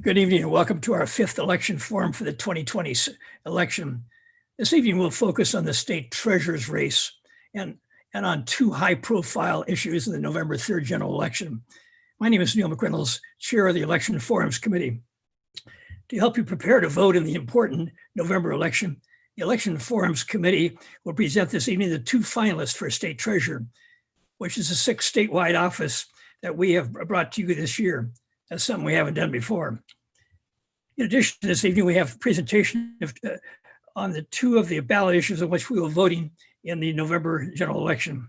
Good evening and welcome to our fifth election forum for the 2020 election. This evening we'll focus on the state treasurer's race and on two high-profile issues in the November 3rd general election. My name is Neil McReynolds, chair of the Election Forums Committee. To help you prepare to vote in the important November election, the Election Forums Committee will present this evening the two finalists for state treasurer, which is a sixth statewide office that we have brought to you this year. That's something we haven't done before. In addition, this evening we have a presentation on the two of the ballot issues on which we will be voting in the November general election.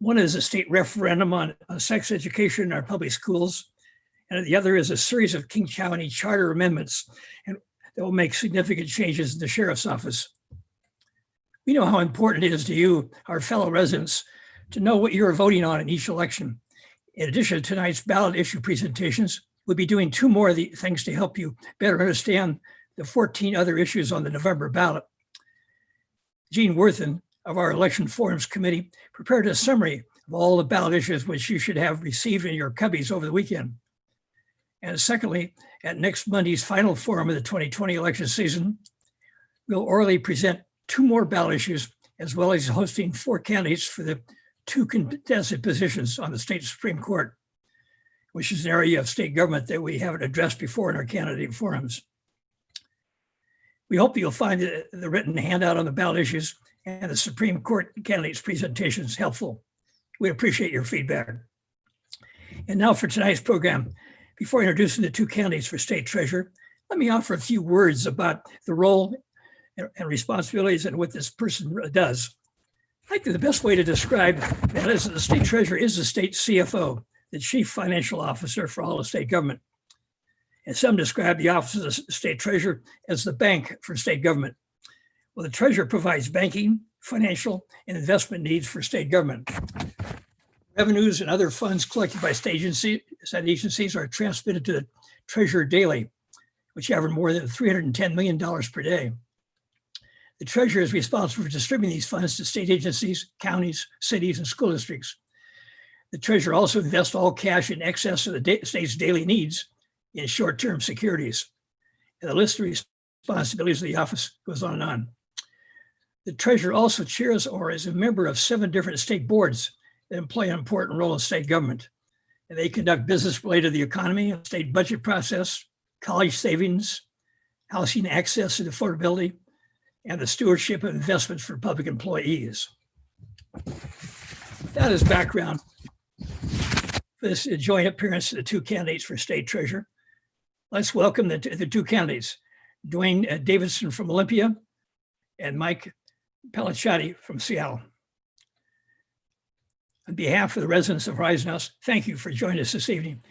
One is a state referendum on sex education in our public schools, and the other is a series of King County charter amendments that will make significant changes in the sheriff's office. We know how important it is to you, our fellow residents, to know what you are voting on in each election. In addition to tonight's ballot issue presentations, we'll be doing two more of the things to help you better understand the 14 other issues on the November ballot. Gene Worthen of our Election Forums Committee prepared a summary of all the ballot issues which you should have received in your cubbies over the weekend. And secondly, at next Monday's final forum of the 2020 election season, we'll orally present two more ballot issues, as well as hosting four candidates for the two contested positions on the state Supreme Court, which is an area of state government that we haven't addressed before in our candidate forums. We hope you'll find the written handout on the ballot issues and the Supreme Court candidates' presentations helpful. We appreciate your feedback. And now for tonight's program. Before introducing the two candidates for state treasurer, let me offer a few words about the role and responsibilities and what this person does. I think the best way to describe that is that the state treasurer is the state CFO, the chief financial officer for all of state government. And some describe the office of the state treasurer as the bank for state government. Well, the treasurer provides banking, financial, and investment needs for state government. Revenues and other funds collected by state agencies are transmitted to the treasurer daily, which average more than $310 million per day. The treasurer is responsible for distributing these funds to state agencies, counties, cities, and school districts. The treasurer also invests all cash in excess of the state's daily needs in short-term securities. And the list of responsibilities of the office goes on and on. The treasurer also chairs or is a member of 7 different state boards that play an important role in state government. And they conduct business related to the economy, state budget process, college savings, housing access and affordability, and the stewardship of investments for public employees. With that as background, for this joint appearance of the two candidates for state treasurer, let's welcome the two candidates, Duane Davidson from Olympia and Mike Pellicciotti from Seattle. On behalf of the residents of Horizon House, thank you for joining us this evening.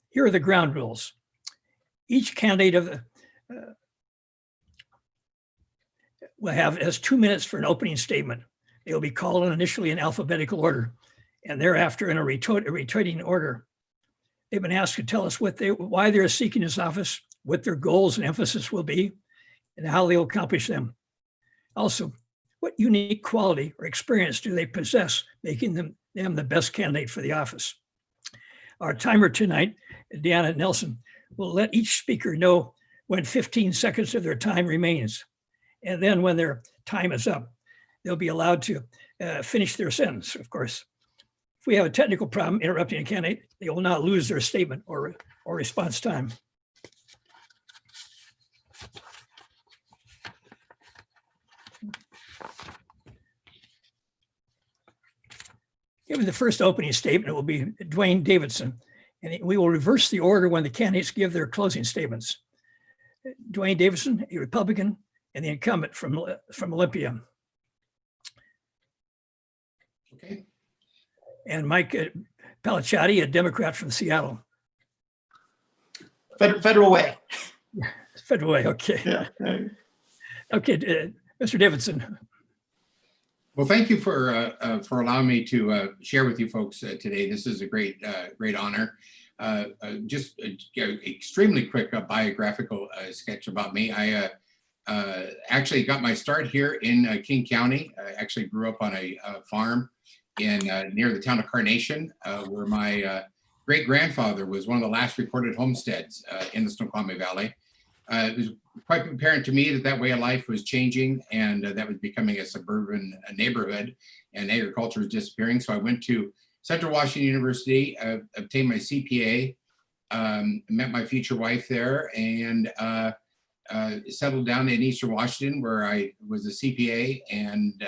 Here are the ground rules. Each candidate has 2 minutes for an opening statement. They will be called on initially in alphabetical order and thereafter in a rotating order. They've been asked to tell us why they're seeking this office, what their goals and emphasis will be, and how they'll accomplish them. Also, what unique quality or experience do they possess, making them the best candidate for the office? Our timer tonight, Deanna Nelson, will let each speaker know when 15 seconds of their time remains. And then when their time is up, they'll be allowed to finish their sentence, of course. If we have a technical problem interrupting a candidate, they will not lose their statement or response time. Given the first opening statement, it will be Duane Davidson, and we will reverse the order when the candidates give their closing statements. Duane Davidson, a Republican, and the incumbent from Olympia. Okay. And Mike Pellicciotti, a Democrat from Seattle. Federal way. Federal way, okay. Yeah. Okay, Mr. Davidson. Well, thank you for allowing me to share with you folks today. This is a great honor. Just extremely quick biographical sketch about me. I actually got my start here in King County. I actually grew up on a farm in near the town of Carnation, where my great-grandfather was one of the last recorded homesteads in the Snoqualmie Valley. It was quite apparent to me that that way of life was changing, and that was becoming a suburban neighborhood, and agriculture was disappearing. So I went to Central Washington University, obtained my CPA, met my future wife there, and settled down in Eastern Washington, where I was a CPA, and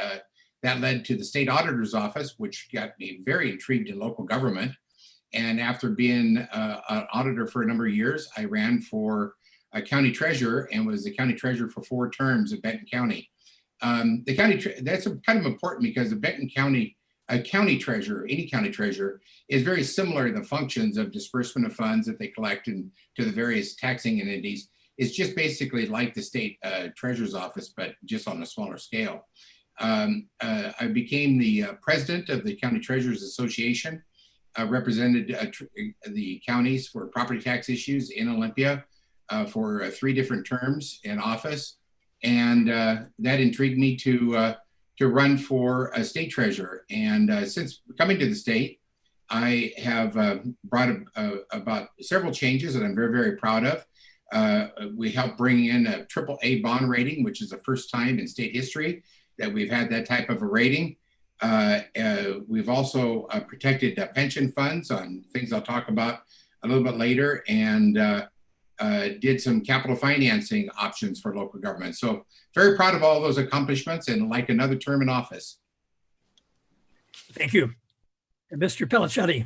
that led to the state auditor's office, which got me very intrigued in local government. And after being an auditor for a number of years, I ran for a county treasurer and was the county treasurer for 4 terms at Benton County. The county, that's kind of important because the Benton County, a county treasurer, any county treasurer, is very similar to the functions of disbursement of funds that they collect and to the various taxing entities. It's just basically like the state treasurer's office, but just on a smaller scale. I became the president of the County Treasurers Association, represented the counties for property tax issues in Olympia for 3 different terms in office. And that intrigued me to run for a state treasurer. And since coming to the state, I have brought about several changes that I'm very, very proud of. We helped bring in a AAA bond rating, which is the first time in state history that we've had that type of a rating. We've also protected pension funds on things I'll talk about a little bit later, and did some capital financing options for local government. So very proud of all those accomplishments and like another term in office. Thank you. And Mr. Pellicciotti.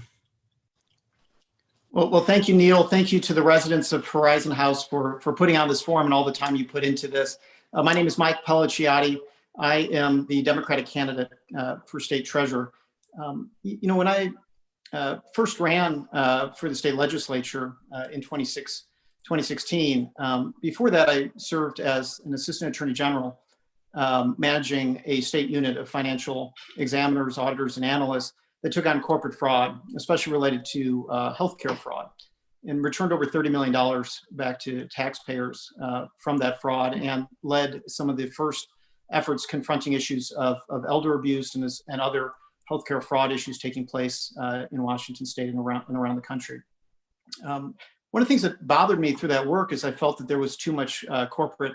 Well, thank you, Neil. Thank you to the residents of Horizon House for putting on this forum and all the time you put into this. My name is Mike Pellicciotti. I am the Democratic candidate for state treasurer. When I first ran for the state legislature in 2016, before that I served as an assistant attorney general, managing a state unit of financial examiners, auditors, and analysts that took on corporate fraud, especially related to healthcare fraud, and returned over $30 million back to taxpayers from that fraud, and led some of the first efforts confronting issues of elder abuse and other healthcare fraud issues taking place in Washington state and around the country. One of the things that bothered me through that work is I felt that there was too much corporate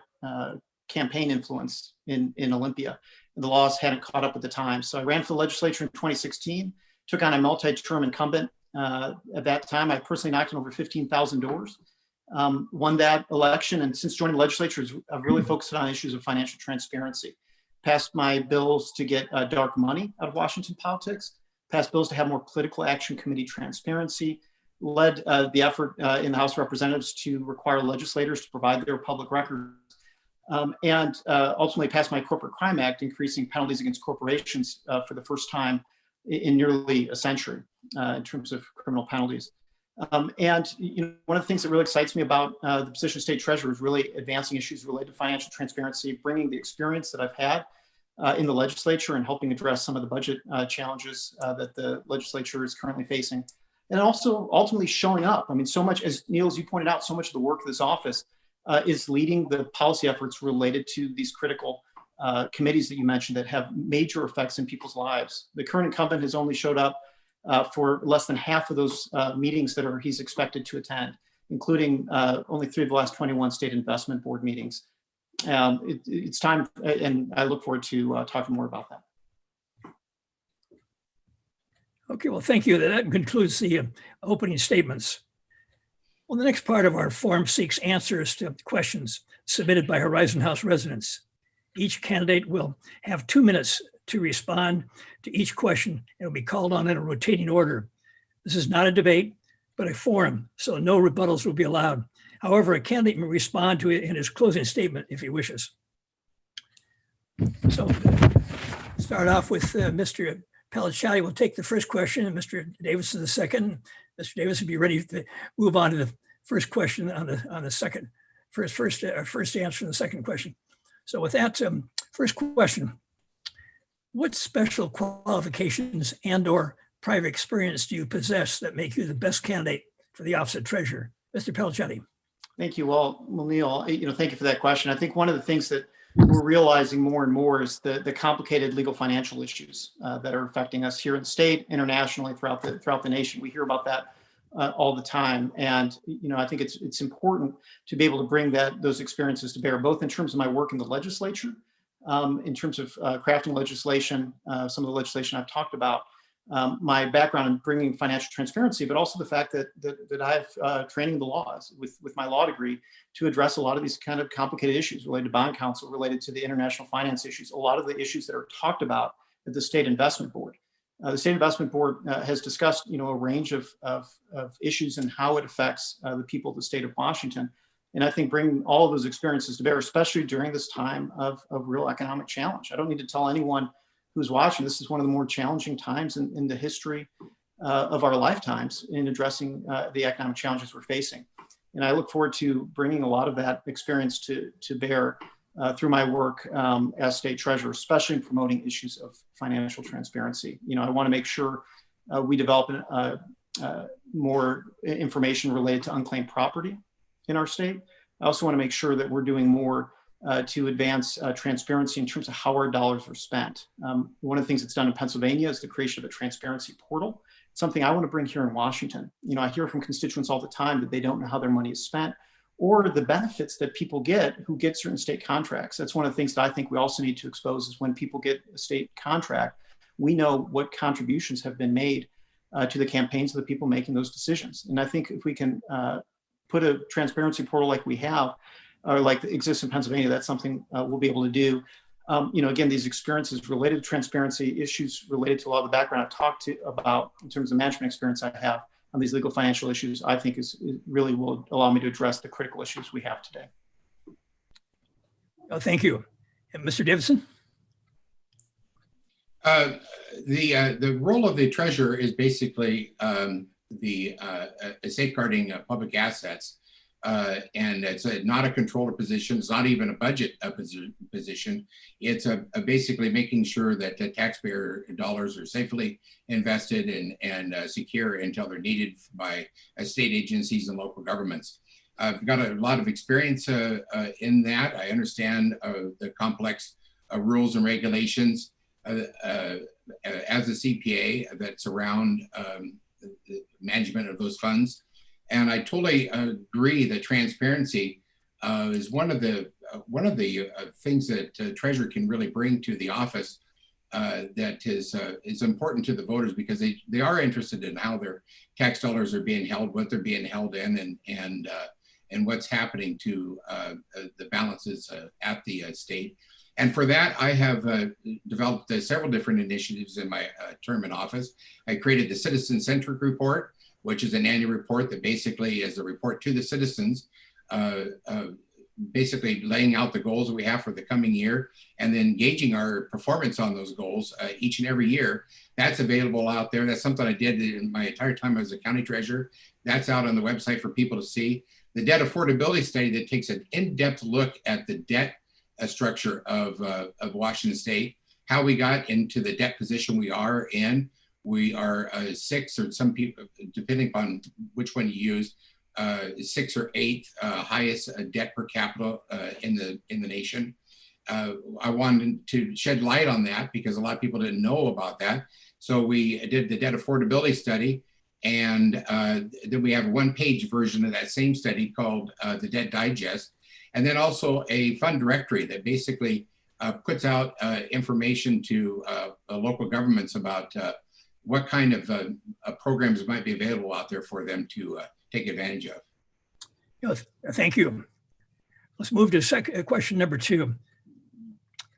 campaign influence in Olympia. And the laws hadn't caught up at the time. So I ran for the legislature in 2016, took on a multi-term incumbent. At that time, I personally knocked on over 15,000 doors, won that election. And since joining the legislature, I've really focused on issues of financial transparency. Passed my bills to get dark money out of Washington politics, passed bills to have more political action committee transparency, led the effort in the House of Representatives to require legislators to provide their public records, and ultimately passed my Corporate Crime Act, increasing penalties against corporations for the first time in nearly a century in terms of criminal penalties. One of the things that really excites me about the position of state treasurer is really advancing issues related to financial transparency, bringing the experience that I've had in the legislature and helping address some of the budget challenges that the legislature is currently facing. And also ultimately showing up. I mean, so much, as Neil, as you pointed out, so much of the work of this office is leading the policy efforts related to these critical committees that you mentioned that have major effects in people's lives. The current incumbent has only showed up for less than half of those meetings that he's expected to attend, including only 3 of the last 21 state investment board meetings. It's time, and I look forward to talking more about that. Okay, well, thank you. That concludes the opening statements. Well, the next part of our forum seeks answers to questions submitted by Horizon House residents. Each candidate will have 2 minutes to respond to each question and will be called on in a rotating order. This is not a debate, but a forum, so no rebuttals will be allowed. However, a candidate may respond to it in his closing statement if he wishes. So start off with Mr. Pellicciotti will take the first question, and Mr. Davidson the second. Mr. Davidson, be ready to move on to the first question on the second, first answer to the second question. So with that, first question, what special qualifications and/or private experience do you possess that make you the best candidate for the office of treasurer? Mr. Pellicciotti. Thank you. Well, Neil, thank you for that question. I think one of the things that we're realizing more and more is the complicated legal financial issues that are affecting us here in the state, internationally, throughout the nation. We hear about that all the time. And I think it's important to be able to bring those experiences to bear, both in terms of my work in the legislature, in terms of crafting legislation, some of the legislation I've talked about, my background in bringing financial transparency, but also the fact that I have training in the laws with my law degree to address a lot of these kind of complicated issues related to bond counsel, related to the international finance issues, a lot of the issues that are talked about at the State Investment Board. The State Investment Board has discussed, a range of issues and how it affects the people of the state of Washington. And I think bringing all of those experiences to bear, especially during this time of real economic challenge. I don't need to tell anyone who's watching, this is one of the more challenging times in the history of our lifetimes in addressing the economic challenges we're facing. And I look forward to bringing a lot of that experience to bear through my work as state treasurer, especially in promoting issues of financial transparency. I want to make sure we develop more information related to unclaimed property in our state. I also want to make sure that we're doing more to advance transparency in terms of how our dollars are spent. One of the things that's done in Pennsylvania is the creation of a transparency portal, something I want to bring here in Washington. I hear from constituents all the time that they don't know how their money is spent or the benefits that people get who get certain state contracts. That's one of the things that I think we also need to expose is when people get a state contract, we know what contributions have been made to the campaigns of the people making those decisions. And I think if we can put a transparency portal like we have, or like exists in Pennsylvania, that's something we'll be able to do. Again, these experiences related to transparency, issues related to a lot of the background I've talked about in terms of management experience I have on these legal financial issues, I think is really will allow me to address the critical issues we have today. Oh, thank you. And Mr. Davidson? The role of the treasurer is basically safeguarding public assets. And it's not a controller position. It's not even a budget position. It's basically making sure that the taxpayer dollars are safely invested and secure until they're needed by state agencies and local governments. I've got a lot of experience in that. I understand the complex rules and regulations as a CPA that surround the management of those funds. And I totally agree that transparency is one of the things that treasurer can really bring to the office that is important to the voters, because they are interested in how their tax dollars are being held, what they're being held in, and what's happening to the balances at the state. And for that, I have developed several different initiatives in my term in office. I created the Citizen-Centric Report, which is an annual report that basically is a report to the citizens, basically laying out the goals that we have for the coming year and then gauging our performance on those goals each and every year. That's available out there. That's something I did in my entire time as a county treasurer. That's out on the website for people to see. The debt affordability study that takes an in-depth look at the debt structure of Washington State, how we got into the debt position we are in. We are 6th, or some people, depending upon which one you use, 6th or 8th highest debt per capita in the nation. I wanted to shed light on that because a lot of people didn't know about that. So we did the debt affordability study, and then we have a one-page version of that same study called the Debt Digest, and then also a fund directory that basically puts out information to local governments about what kind of programs might be available out there for them to take advantage of. Thank you. Let's move to question number 2.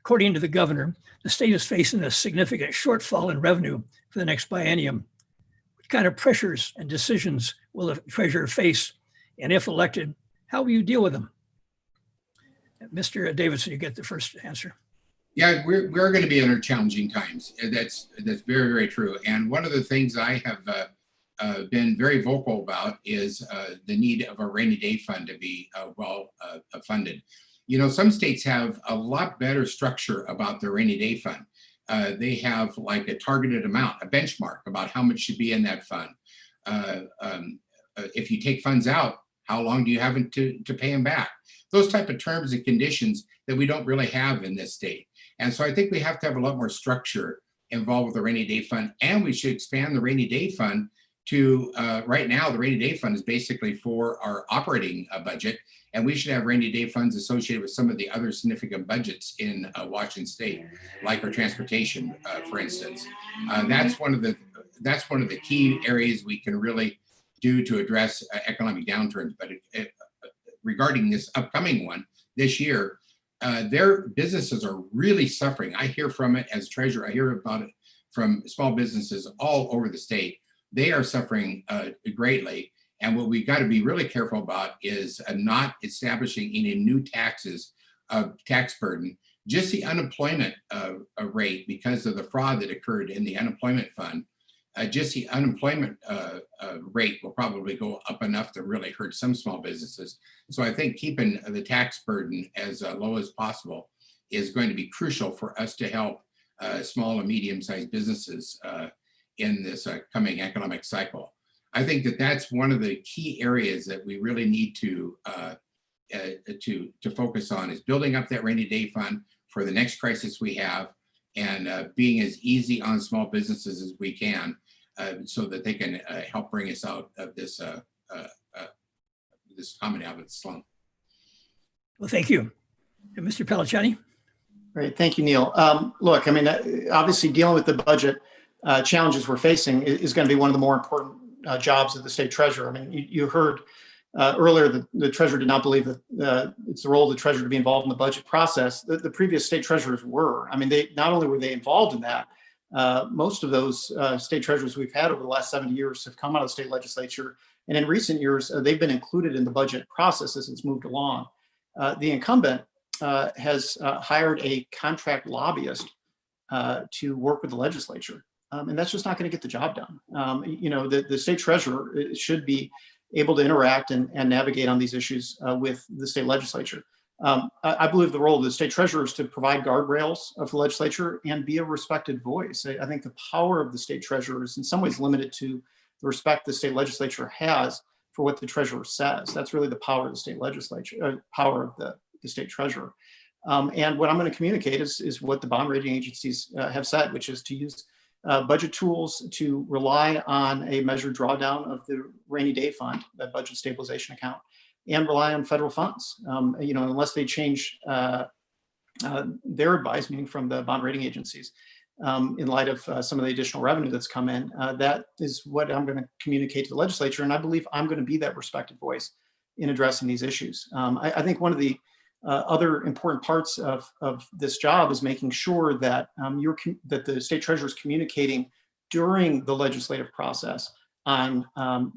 According to the governor, the state is facing a significant shortfall in revenue for the next biennium. What kind of pressures and decisions will the treasurer face? And if elected, how will you deal with them? Mr. Davidson, you get the first answer. Yeah, we're going to be under challenging times. That's very, very true. And one of the things I have been very vocal about is the need of a rainy day fund to be well funded. Some states have a lot better structure about their rainy day fund. They have like a targeted amount, a benchmark about how much should be in that fund. If you take funds out, how long do you have to pay them back? Those type of terms and conditions that we don't really have in this state. And so I think we have to have a lot more structure involved with the rainy day fund, and we should expand the rainy day fund to right now, the rainy day fund is basically for our operating budget, and we should have rainy day funds associated with some of the other significant budgets in Washington State, like our transportation, for instance. That's one of the key areas we can really do to address economic downturns. But regarding this upcoming one this year, their businesses are really suffering. I hear from it as treasurer. I hear about it from small businesses all over the state. They are suffering greatly. And what we got to be really careful about is not establishing any new taxes, tax burden. Just the unemployment rate, because of the fraud that occurred in the unemployment fund, just the unemployment rate will probably go up enough to really hurt some small businesses. So I think keeping the tax burden as low as possible is going to be crucial for us to help small and medium-sized businesses in this coming economic cycle. I think that that's one of the key areas that we really need to focus on, is building up that rainy day fund for the next crisis we have, and being as easy on small businesses as we can, so that they can help bring us out of this coming out of the slump. Well, thank you. And Mr. Pellicciotti? Great, thank you, Neil. Look, I mean, obviously dealing with the budget challenges we're facing is going to be one of the more important jobs of the state treasurer. I mean, you heard earlier that the treasurer did not believe that it's the role of the treasurer to be involved in the budget process. The previous state treasurers were. I mean, they not only were they involved in that, most of those state treasurers we've had over the last 70 years have come out of the state legislature. And in recent years, they've been included in the budget process as it's moved along. The incumbent has hired a contract lobbyist to work with the legislature. And that's just not going to get the job done. You know, the state treasurer should be able to interact and navigate on these issues with the state legislature. I believe the role of the state treasurer is to provide guardrails of the legislature and be a respected voice. I think the power of the state treasurer is in some ways limited to the respect the state legislature has for what the treasurer says. That's really the power of the state legislature, power of the state treasurer. And what I'm going to communicate is what the bond rating agencies have said, which is to use budget tools to rely on a measured drawdown of the rainy day fund, that budget stabilization account, and rely on federal funds. You know, unless they change their advice, meaning from the bond rating agencies, in light of some of the additional revenue that's come in, that is what I'm going to communicate to the legislature. And I believe I'm going to be that respected voice in addressing these issues. I think one of the other important parts of this job is making sure that that the state treasurer is communicating during the legislative process on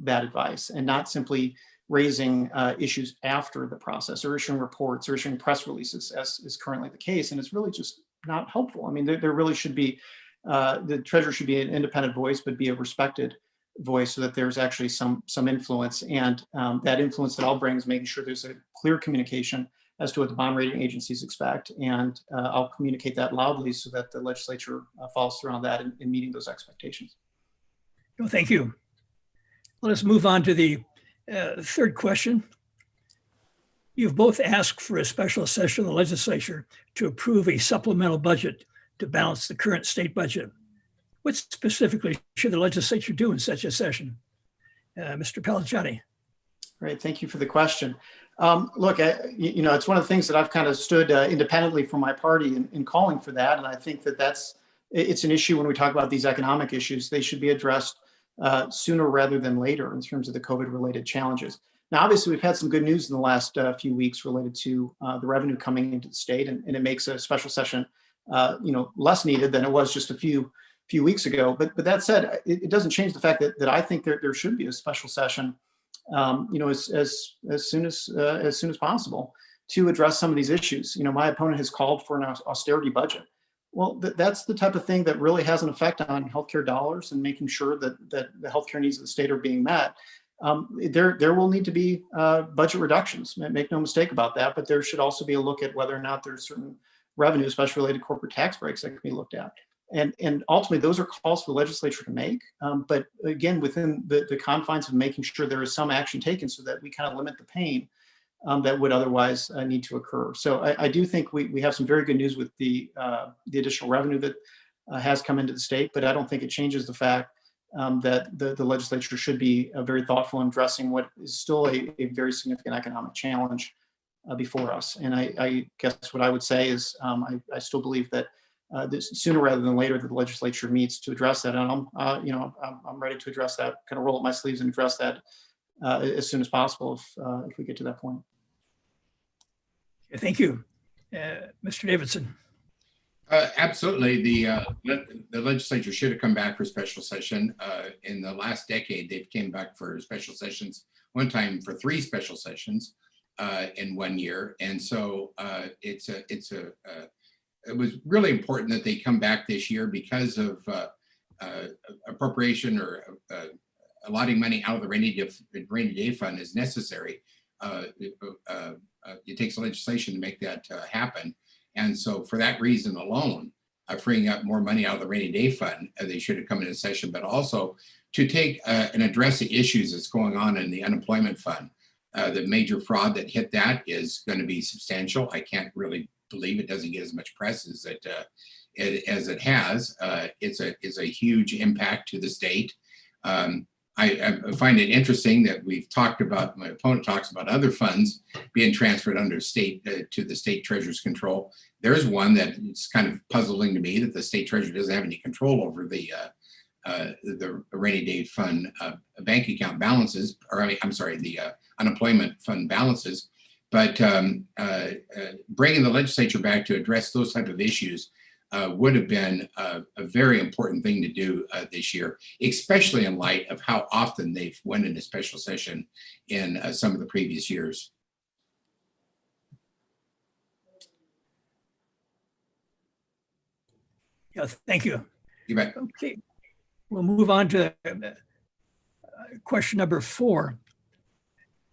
that advice, and not simply raising issues after the process, or issuing reports or issuing press releases, as is currently the case. And it's really just not helpful. I mean, there really should be, the treasurer should be an independent voice, but be a respected voice, so that there's actually some influence. And that influence that I'll bring is making sure there's a clear communication as to what the bond rating agencies expect. And I'll communicate that loudly so that the legislature follows through on that in meeting those expectations. Well, thank you. Let us move on to the third question. You've both asked for a special session of the legislature to approve a supplemental budget to balance the current state budget. What specifically should the legislature do in such a session? Mr. Pellicciotti. Great, thank you for the question. Look, you know, it's one of the things that I've kind of stood independently from my party in calling for that. And I think that it's an issue when we talk about these economic issues. They should be addressed sooner rather than later in terms of the COVID-related challenges. Now, obviously, we've had some good news in the last few weeks related to the revenue coming into the state, and it makes a special session, you know, less needed than it was just a few weeks ago. But that said, it doesn't change the fact that I think there should be a special session, you know, as soon as possible, to address some of these issues. You know, my opponent has called for an austerity budget. Well, that's the type of thing that really has an effect on healthcare dollars and making sure that the healthcare needs of the state are being met. There will need to be budget reductions. Make no mistake about that. But there should also be a look at whether or not there's certain revenue, especially related corporate tax breaks, that can be looked at. And ultimately, those are calls for the legislature to make. But again, within the confines of making sure there is some action taken so that we kind of limit the pain that would otherwise need to occur. So I do think we have some very good news with the additional revenue that has come into the state, but I don't think it changes the fact that the legislature should be very thoughtful in addressing what is still a very significant economic challenge before us. And I guess what I would say is I still believe that sooner rather than later, the legislature meets to address that. And I'm ready to address that, kind of roll up my sleeves and address that as soon as possible if we get to that point. Thank you. Mr. Davidson. Absolutely. The legislature should have come back for special session. In the last decade, they've came back for special sessions, one time for 3 special sessions in 1 year. And so it was really important that they come back this year because of appropriation or allotting money out of the rainy day fund is necessary. It takes legislation to make that happen. And so for that reason alone, freeing up more money out of the rainy day fund, they should have come into session, but also to take and address the issues that's going on in the unemployment fund. The major fraud that hit that is going to be substantial. I can't really believe it doesn't get as much press as it has. It's a huge impact to the state. I find it interesting that we've talked about, my opponent talks about other funds being transferred under state to the state treasurer's control. There's one that it's kind of puzzling to me that the state treasurer doesn't have any control over the rainy day fund bank account balances, or I'm sorry, the unemployment fund balances. But bringing the legislature back to address those type of issues would have been a very important thing to do this year, especially in light of how often they've went into special session in some of the previous years. Yeah, thank you. You bet. Okay, we'll move on to question number 4.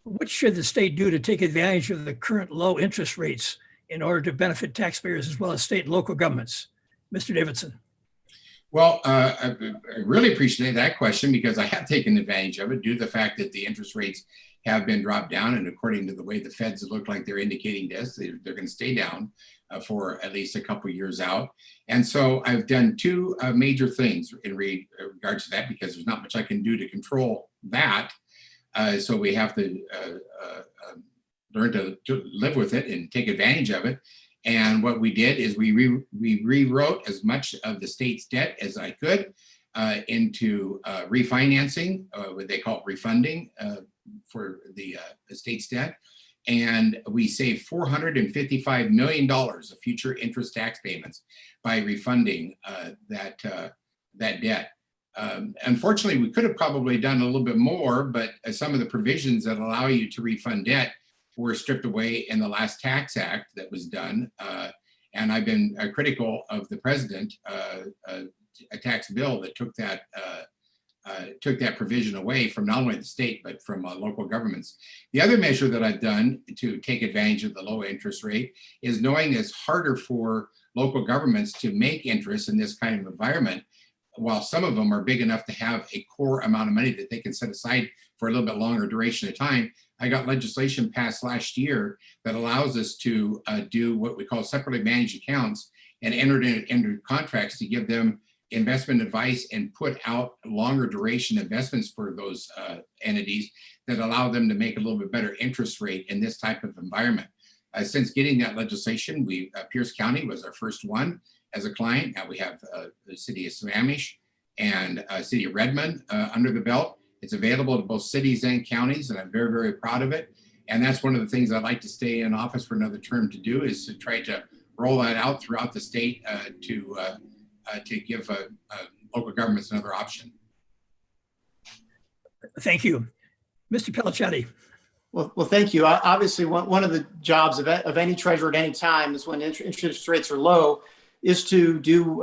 What should the state do to take advantage of the current low interest rates in order to benefit taxpayers as well as state and local governments? Mr. Davidson. Well, I really appreciate that question because I have taken advantage of it due to the fact that the interest rates have been dropped down. And according to the way the feds look like they're indicating this, they're going to stay down for at least a couple of years out. And so I've done 2 major things in regards to that because there's not much I can do to control that. So we have to learn to live with it and take advantage of it. And what we did is we rewrote as much of the state's debt as I could into refinancing, what they call it refunding for the state's debt. And we saved $455 million of future interest tax payments by refunding that debt. Unfortunately, we could have probably done a little bit more, but some of the provisions that allow you to refund debt were stripped away in the last tax act that was done. And I've been critical of the president, a tax bill that took that provision away from not only the state, but from local governments. The other measure that I've done to take advantage of the low interest rate is knowing it's harder for local governments to make interest in this kind of environment. While some of them are big enough to have a core amount of money that they can set aside for a little bit longer duration of time, I got legislation passed last year that allows us to do what we call separately managed accounts and enter into contracts to give them investment advice and put out longer duration investments for those entities that allow them to make a little bit better interest rate in this type of environment. Since getting that legislation, Pierce County was our first one as a client. Now we have the city of Sammamish and city of Redmond under the belt. It's available to both cities and counties, and I'm very, very proud of it. And that's one of the things I'd like to stay in office for another term to do, is to try to roll that out throughout the state to give local governments another option. Thank you. Mr. Pellicciotti. Well, thank you. Obviously, one of the jobs of any treasurer at any time is when interest rates are low, is to do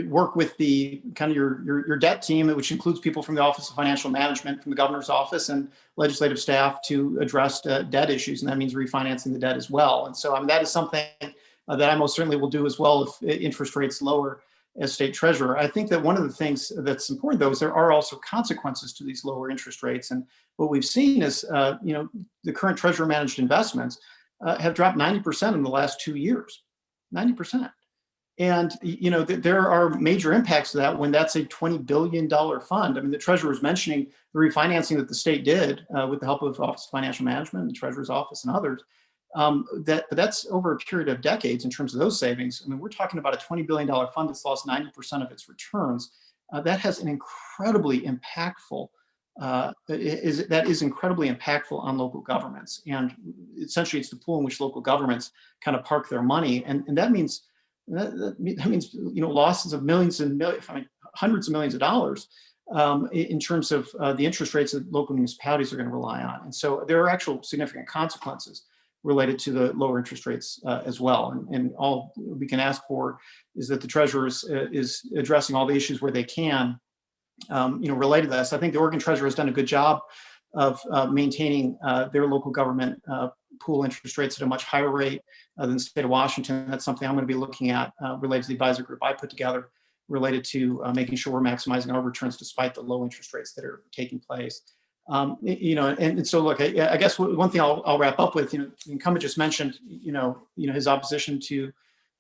work with the kind of your debt team, which includes people from the Office of Financial Management, from the governor's office, and legislative staff to address debt issues, and that means refinancing the debt as well. And so, that is something that I most certainly will do as well if interest rates lower as state treasurer. I think that one of the things that's important, though, is there are also consequences to these lower interest rates. And what we've seen is, the current treasurer managed investments have dropped 90% in the last 2 years, 90%. And, there are major impacts to that when that's a $20 billion fund. I mean, the treasurer was mentioning the refinancing that the state did with the help of Office of Financial Management, the treasurer's office, and others. But that's over a period of decades in terms of those savings. I mean, we're talking about a $20 billion fund that's lost 90% of its returns. That has an incredibly impactful, that is incredibly impactful on local governments. And essentially, it's the pool in which local governments kind of park their money. And that means, losses of millions and millions, hundreds of millions of dollars in terms of the interest rates that local municipalities are going to rely on. And so there are actual significant consequences related to the lower interest rates as well. And all we can ask for is that the treasurer is addressing all the issues where they can, related to this. I think the Oregon treasurer has done a good job of maintaining their local government pool interest rates at a much higher rate than the state of Washington. That's something I'm going to be looking at related to the advisor group I put together, related to making sure we're maximizing our returns despite the low interest rates that are taking place. And so look, I guess one thing I'll wrap up with, the incumbent just mentioned, his opposition to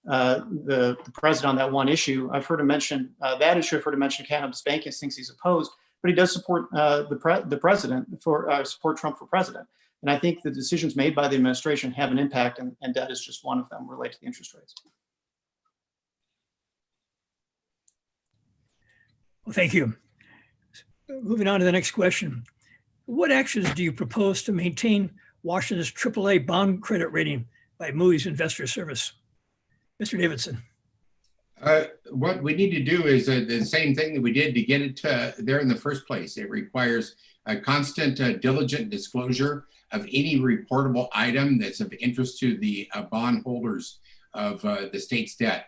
the president on that one issue. I've heard him mention that issue. I've heard him mention cannabis banking, things he's opposed, but he does support the president support Trump for president. And I think the decisions made by the administration have an impact, and that is just one of them related to the interest rates. Well, thank you. Moving on to the next question. What actions do you propose to maintain Washington's AAA bond credit rating by Moody's Investor Service? Mr. Davidson. What we need to do is the same thing that we did to get it there in the first place. It requires a constant, diligent disclosure of any reportable item that's of interest to the bondholders of the state's debt.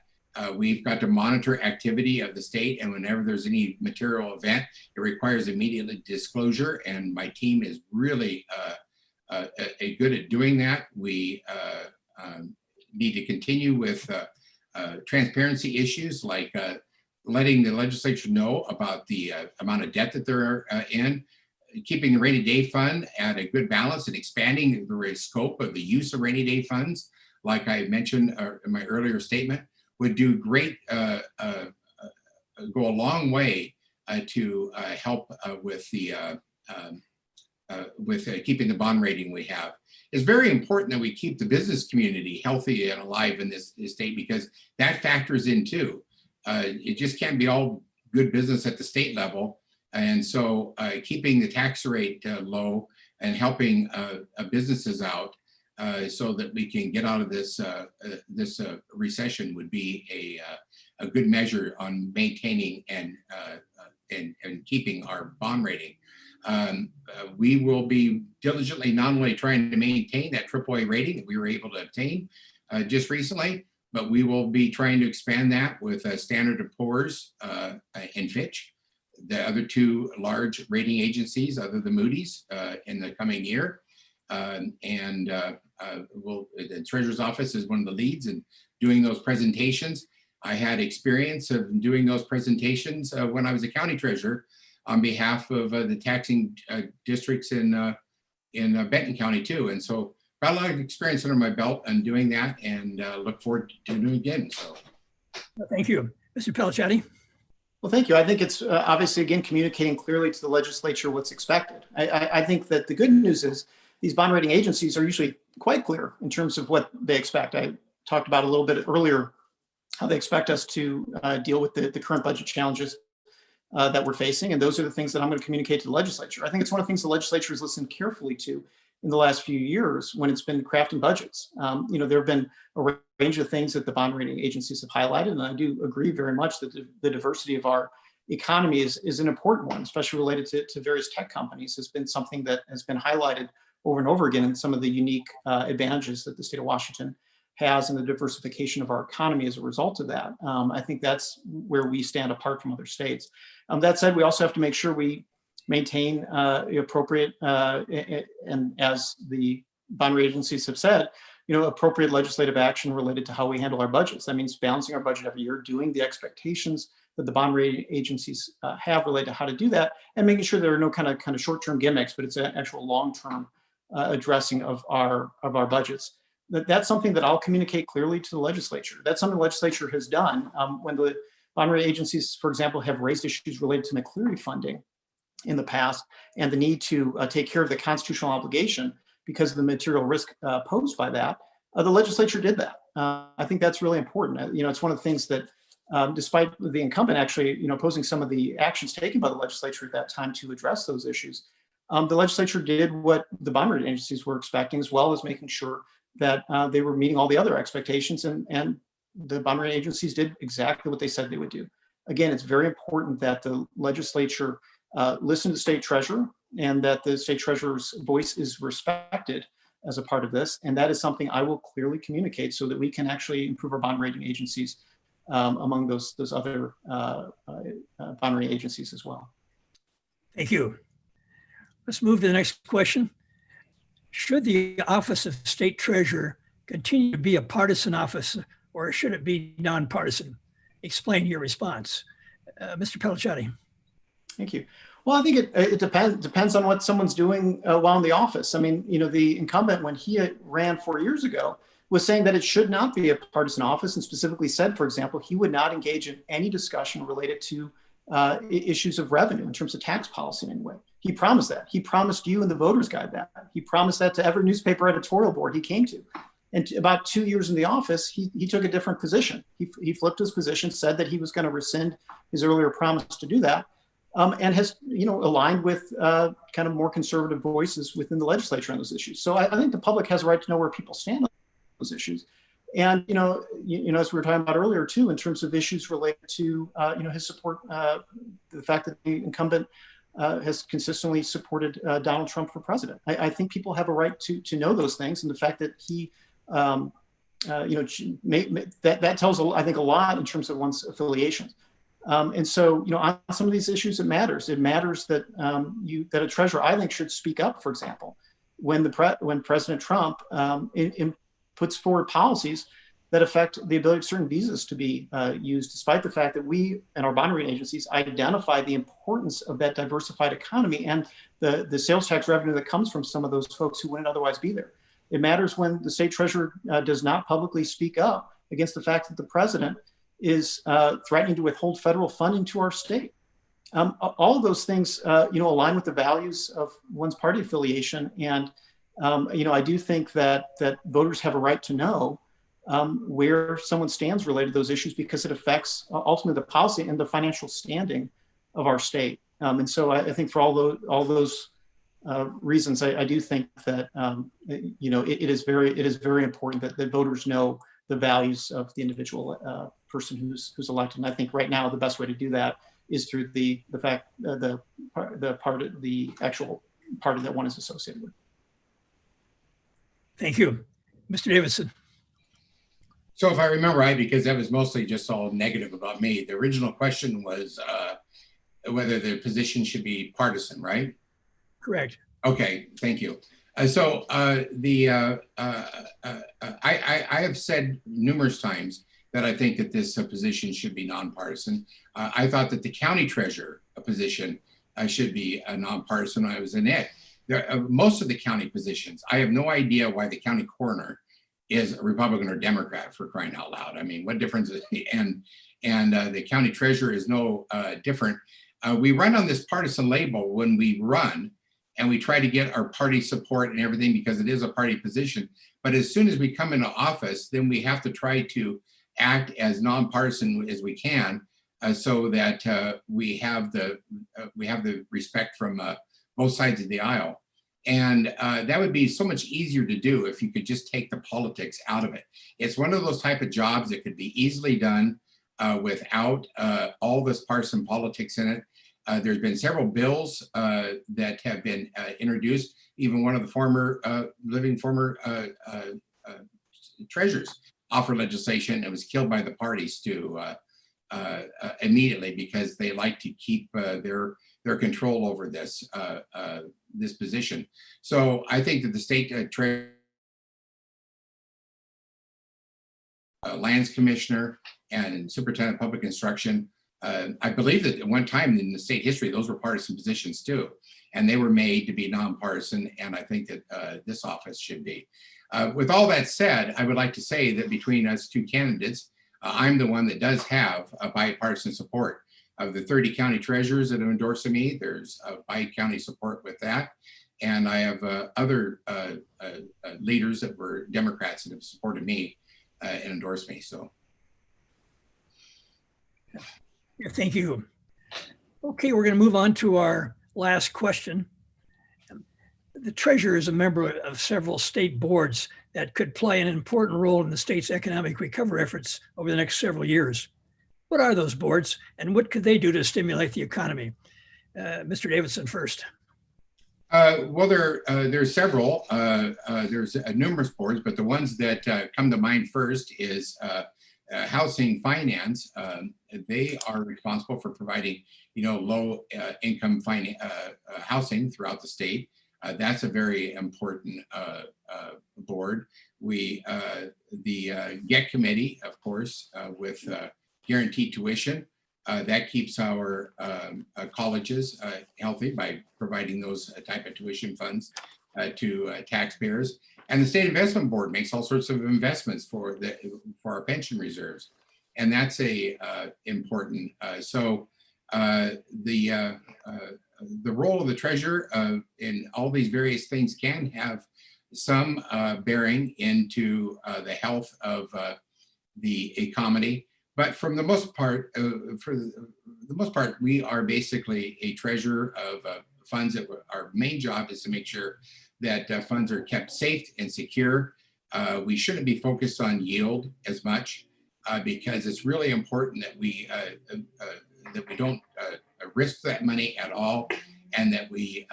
We've got to monitor activity of the state, and whenever there's any material event, it requires immediate disclosure, and my team is really good at doing that. We need to continue with transparency issues like letting the legislature know about the amount of debt that they're in, keeping the rainy day fund at a good balance, and expanding the scope of the use of rainy day funds, like I mentioned in my earlier statement, would do great, go a long way to help with the keeping the bond rating we have. It's very important that we keep the business community healthy and alive in this state, because that factors in too. It just can't be all good business at the state level. And so keeping the tax rate low and helping businesses out so that we can get out of this recession would be a good measure on maintaining and keeping our bond rating. We will be diligently not only trying to maintain that AAA rating that we were able to obtain just recently, but we will be trying to expand that with Standard & Poor's and Fitch, the other two large rating agencies other than Moody's in the coming year. The Treasurer's Office is one of the leads in doing those presentations. I had experience of doing those presentations when I was a county treasurer on behalf of the taxing districts in Benton County too. And so got a lot of experience under my belt on doing that, and look forward to doing it again. So thank you. Mr. Pellicciotti. Well, thank you. I think it's obviously, again, communicating clearly to the legislature what's expected. I think that the good news is these bond rating agencies are usually quite clear in terms of what they expect. I talked about a little bit earlier how they expect us to deal with the current budget challenges that we're facing. And those are the things that I'm going to communicate to the legislature. I think it's one of the things the legislature has listened carefully to in the last few years when it's been crafting budgets. There have been a range of things that the bond rating agencies have highlighted, and I do agree very much that the diversity of our economy is an important one, especially related to various tech companies, has been something that has been highlighted over and over again in some of the unique advantages that the state of Washington has in the diversification of our economy as a result of that. I think that's where we stand apart from other states. That said, we also have to make sure we maintain appropriate, and as the bond rating agencies have said, appropriate legislative action related to how we handle our budgets. That means balancing our budget every year, doing the expectations that the bond rating agencies have related to how to do that, and making sure there are no kind of short-term gimmicks, but it's an actual long-term addressing of our budgets. that's something that I'll communicate clearly to the legislature. That's something the legislature has done when the bond rating agencies, for example, have raised issues related to McCleary funding in the past and the need to take care of the constitutional obligation because of the material risk posed by that. The legislature did that. I think that's really important. It's one of the things that, despite the incumbent actually, opposing some of the actions taken by the legislature at that time to address those issues, the legislature did what the bond rating agencies were expecting, as well as making sure that they were meeting all the other expectations, and the bond rating agencies did exactly what they said they would do. Again, it's very important that the legislature listen to the state treasurer and that the state treasurer's voice is respected as a part of this. And that is something I will clearly communicate so that we can actually improve our bond rating agencies among those other bond rating agencies as well. Thank you. Let's move to the next question. Should the office of state treasurer continue to be a partisan office, or should it be nonpartisan? Explain your response. Mr. Pellicciotti. Thank you. Well, I think it depends on what someone's doing while in the office. I mean, the incumbent, when he ran 4 years ago, was saying that it should not be a partisan office, and specifically said, for example, he would not engage in any discussion related to issues of revenue in terms of tax policy in any way. He promised that. He promised you and the voters guide that. He promised that to every newspaper editorial board he came to. And about 2 years in the office, he took a different position. He flipped his position, said that he was going to rescind his earlier promise to do that, and has aligned with kind of more conservative voices within the legislature on those issues. So I think the public has a right to know where people stand on those issues. And as we were talking about earlier too, in terms of issues related to his support, the fact that the incumbent has consistently supported Donald Trump for president. I think people have a right to know those things, and the fact that he that tells, I think, a lot in terms of one's affiliations. And so, on some of these issues, it matters. It matters that that a treasurer, I think, should speak up. For example, when President Trump puts forward policies that affect the ability of certain visas to be used, despite the fact that we and our bond rating agencies identify the importance of that diversified economy and the sales tax revenue that comes from some of those folks who wouldn't otherwise be there. It matters when the state treasurer does not publicly speak up against the fact that the president is threatening to withhold federal funding to our state. All of those things, align with the values of one's party affiliation. And, I do think that voters have a right to know where someone stands related to those issues, because it affects ultimately the policy and the financial standing of our state. And so I think for all those reasons, I do think that, it is very important that voters know the values of the individual person who's elected. And I think right now the best way to do that is through the actual party that one is associated with. Thank you. Mr. Davidson. So if I remember right, because that was mostly just all negative about me, the original question was whether the position should be partisan, right? Correct. Okay, thank you. I have said numerous times that I think that this position should be nonpartisan. I thought that the county treasurer position should be nonpartisan when I was in it. Most of the county positions, I have no idea why the county coroner is a Republican or Democrat, for crying out loud. I mean, what difference is it? And the county treasurer is no different. We run on this partisan label when we run, and we try to get our party support and everything because it is a party position. But as soon as we come into office, then we have to try to act as nonpartisan as we can, so that we have the respect from both sides of the aisle. And that would be so much easier to do if you could just take the politics out of it. It's one of those type of jobs that could be easily done without all this partisan politics in it. There's been several bills that have been introduced. Even one of the former treasurers offered legislation that was killed by the parties to immediately, because they like to keep their control over this position. So I think that the state lands commissioner and superintendent of public instruction, I believe that at one time in the state history, those were partisan positions too, and they were made to be nonpartisan. And I think that this office should be. With all that said, I would like to say that between us two candidates, I'm the one that does have a bipartisan support. Of the 30 county treasurers that have endorsed me, there's a bi-county support with that. And I have other leaders that were Democrats that have supported me and endorsed me. So. Yeah, thank you. Okay, we're going to move on to our last question. The treasurer is a member of several state boards that could play an important role in the state's economic recovery efforts over the next several years. What are those boards and what could they do to stimulate the economy? Mr. Davidson first. Well, there's several. There's numerous boards, but the ones that come to mind first is housing finance. They are responsible for providing, low income housing throughout the state. That's a very important board. The GET committee, of course, with guaranteed tuition, that keeps our colleges healthy by providing those type of tuition funds to taxpayers. And the State Investment Board makes all sorts of investments for our pension reserves, and that's important. So the role of the treasurer in all these various things can have some bearing into the health of the economy. But for the most part, we are basically a treasurer of funds. That our main job is to make sure that funds are kept safe and secure. We shouldn't be focused on yield as much because it's really important that we don't risk that money at all, and that we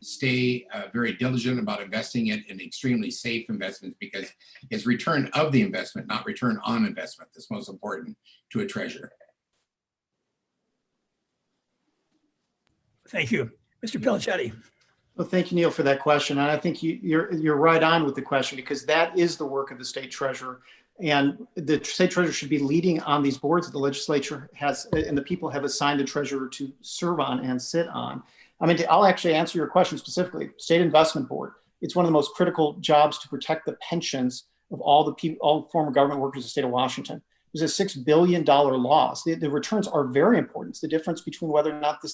stay very diligent about investing it in extremely safe investments, because it's return of the investment, not return on investment, that's most important to a treasurer. Thank you. Mr. Pellicciotti. Well, thank you, Neil, for that question. And I think you're right on with the question, because that is the work of the state treasurer. And the state treasurer should be leading on these boards that the legislature has and the people have assigned the treasurer to serve on and sit on. I mean, I'll actually answer your question specifically. State Investment Board, it's one of the most critical jobs to protect the pensions of all former government workers in the state of Washington. There's a $6 billion loss. The returns are very important. It's the difference between whether or not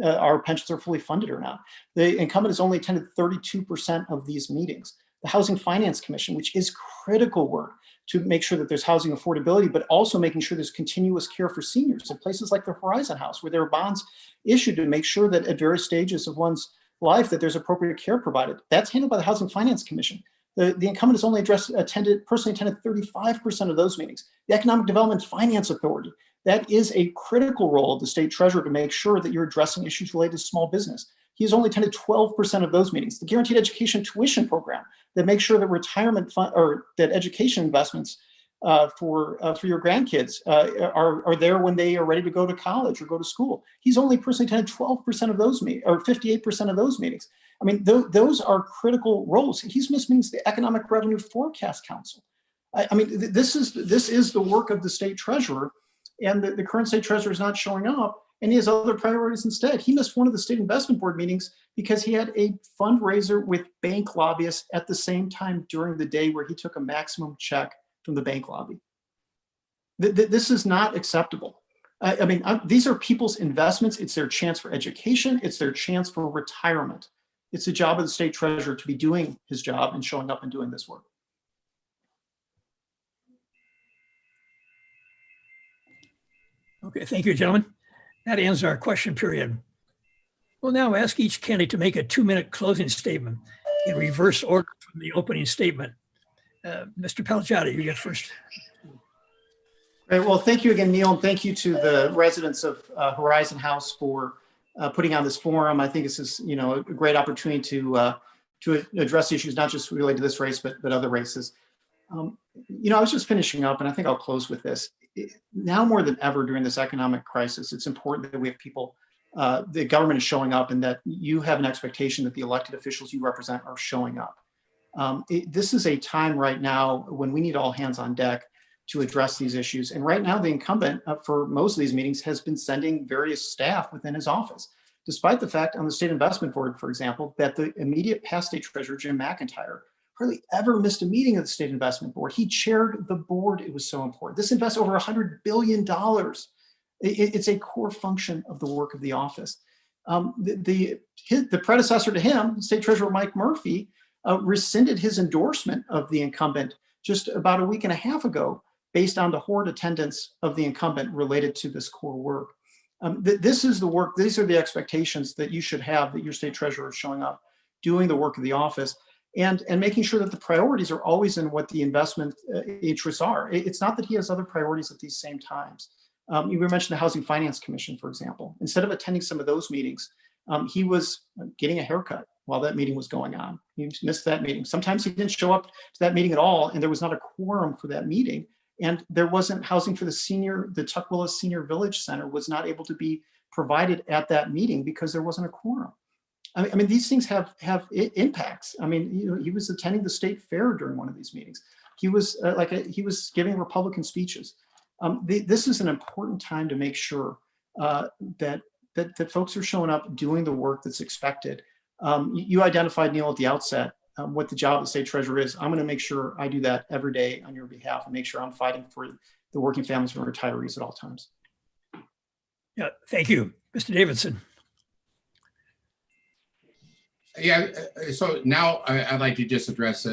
our pensions are fully funded or not. The incumbent has only attended 32% of these meetings. The Housing Finance Commission, which is critical work to make sure that there's housing affordability, but also making sure there's continuous care for seniors in places like the Horizon House, where there are bonds issued to make sure that at various stages of one's life that there's appropriate care provided. That's handled by the Housing Finance Commission. The incumbent has only personally attended 35% of those meetings. The Economic Development Finance Authority, that is a critical role of the state treasurer to make sure that you're addressing issues related to small business. He's only attended 12% of those meetings. The Guaranteed Education Tuition Program that makes sure that retirement fund or that education investments for your grandkids are there when they are ready to go to college or go to school. He's only personally attended 12% of those meetings, or 58% of those meetings. I mean, those are critical roles. He's missed meetings, the Economic Revenue Forecast Council. I mean, this is the work of the state treasurer, and the current state treasurer is not showing up, and he has other priorities instead. He missed one of the State Investment Board meetings because he had a fundraiser with bank lobbyists at the same time during the day, where he took a maximum check from the bank lobby. This is not acceptable. I mean, these are people's investments. It's their chance for education. It's their chance for retirement. It's the job of the state treasurer to be doing his job and showing up and doing this work. Okay, thank you, gentlemen. That ends our question period. We'll now ask each candidate to make a 2-minute closing statement in reverse order from the opening statement. Mr. Pellicciotti, you get first. Great. Well, thank you again, Neil, and thank you to the residents of Horizon House for putting on this forum. I think this is, a great opportunity to address issues not just related to this race, but other races. I was just finishing up, and I think I'll close with this. Now more than ever during this economic crisis, it's important that we have people, the government is showing up, and that you have an expectation that the elected officials you represent are showing up. This is a time right now when we need all hands on deck to address these issues. And right now, the incumbent for most of these meetings has been sending various staff within his office, despite the fact on the State Investment Board, for example, that the immediate past state treasurer, Jim McIntyre, hardly ever missed a meeting of the State Investment Board. He chaired the board. It was so important. This invests over $100 billion. It's a core function of the work of the office. The predecessor to him, State Treasurer Mike Murphy, rescinded his endorsement of the incumbent just about a week and a half ago, based on the hoard attendance of the incumbent related to this core work. This is the work, these are the expectations that you should have, that your state treasurer is showing up, doing the work of the office, and making sure that the priorities are always in what the investment interests are. It's not that he has other priorities at these same times. You mentioned the Housing Finance Commission, for example. Instead of attending some of those meetings, he was getting a haircut while that meeting was going on. He missed that meeting. Sometimes he didn't show up to that meeting at all, and there was not a quorum for that meeting. And there wasn't housing for the Tuck Willis Senior Village Center was not able to be provided at that meeting because there wasn't a quorum. I mean, these things have impacts. I mean, you know, he was attending the state fair during one of these meetings. He was he was giving Republican speeches. This is an important time to make sure that folks are showing up, doing the work that's expected. You identified, Neil, at the outset what the job of the state treasurer is. I'm going to make sure I do that every day on your behalf and make sure I'm fighting for the working families and retirees at all times. Yeah, thank you, Mr. Davidson. Yeah, so now I'd like to just address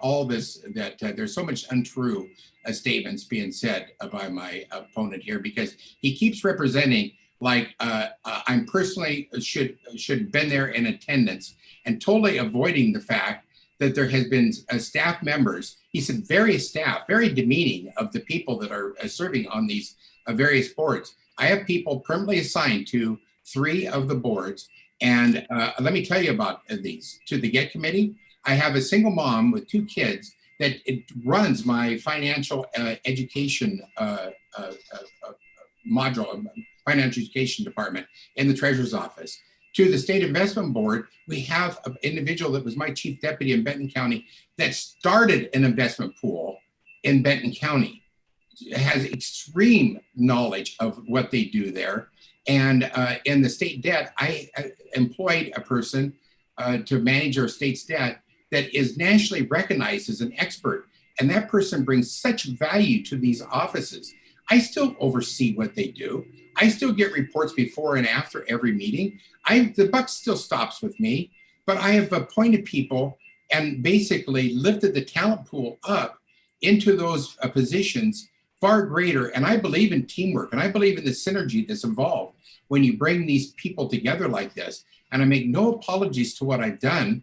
all this, that there's so much untrue statements being said by my opponent here, because he keeps representing like I'm personally should have been there in attendance, and totally avoiding the fact that there has been staff members, he said various staff, very demeaning of the people that are serving on these various boards. I have people permanently assigned to 3 of the boards. And let me tell you about these. To the GET committee, I have a single mom with 2 kids that it runs my financial education module, financial education department in the treasurer's office. To the state investment board, we have an individual that was my chief deputy in Benton County that started an investment pool in Benton County, has extreme knowledge of what they do there. And in the state debt, I employed a person to manage our state's debt that is nationally recognized as an expert. And that person brings such value to these offices. I still oversee what they do. I still get reports before and after every meeting. The buck still stops with me, but I have appointed people and basically lifted the talent pool up into those positions far greater. And I believe in teamwork, and I believe in the synergy that's involved when you bring these people together like this. And I make no apologies to what I've done.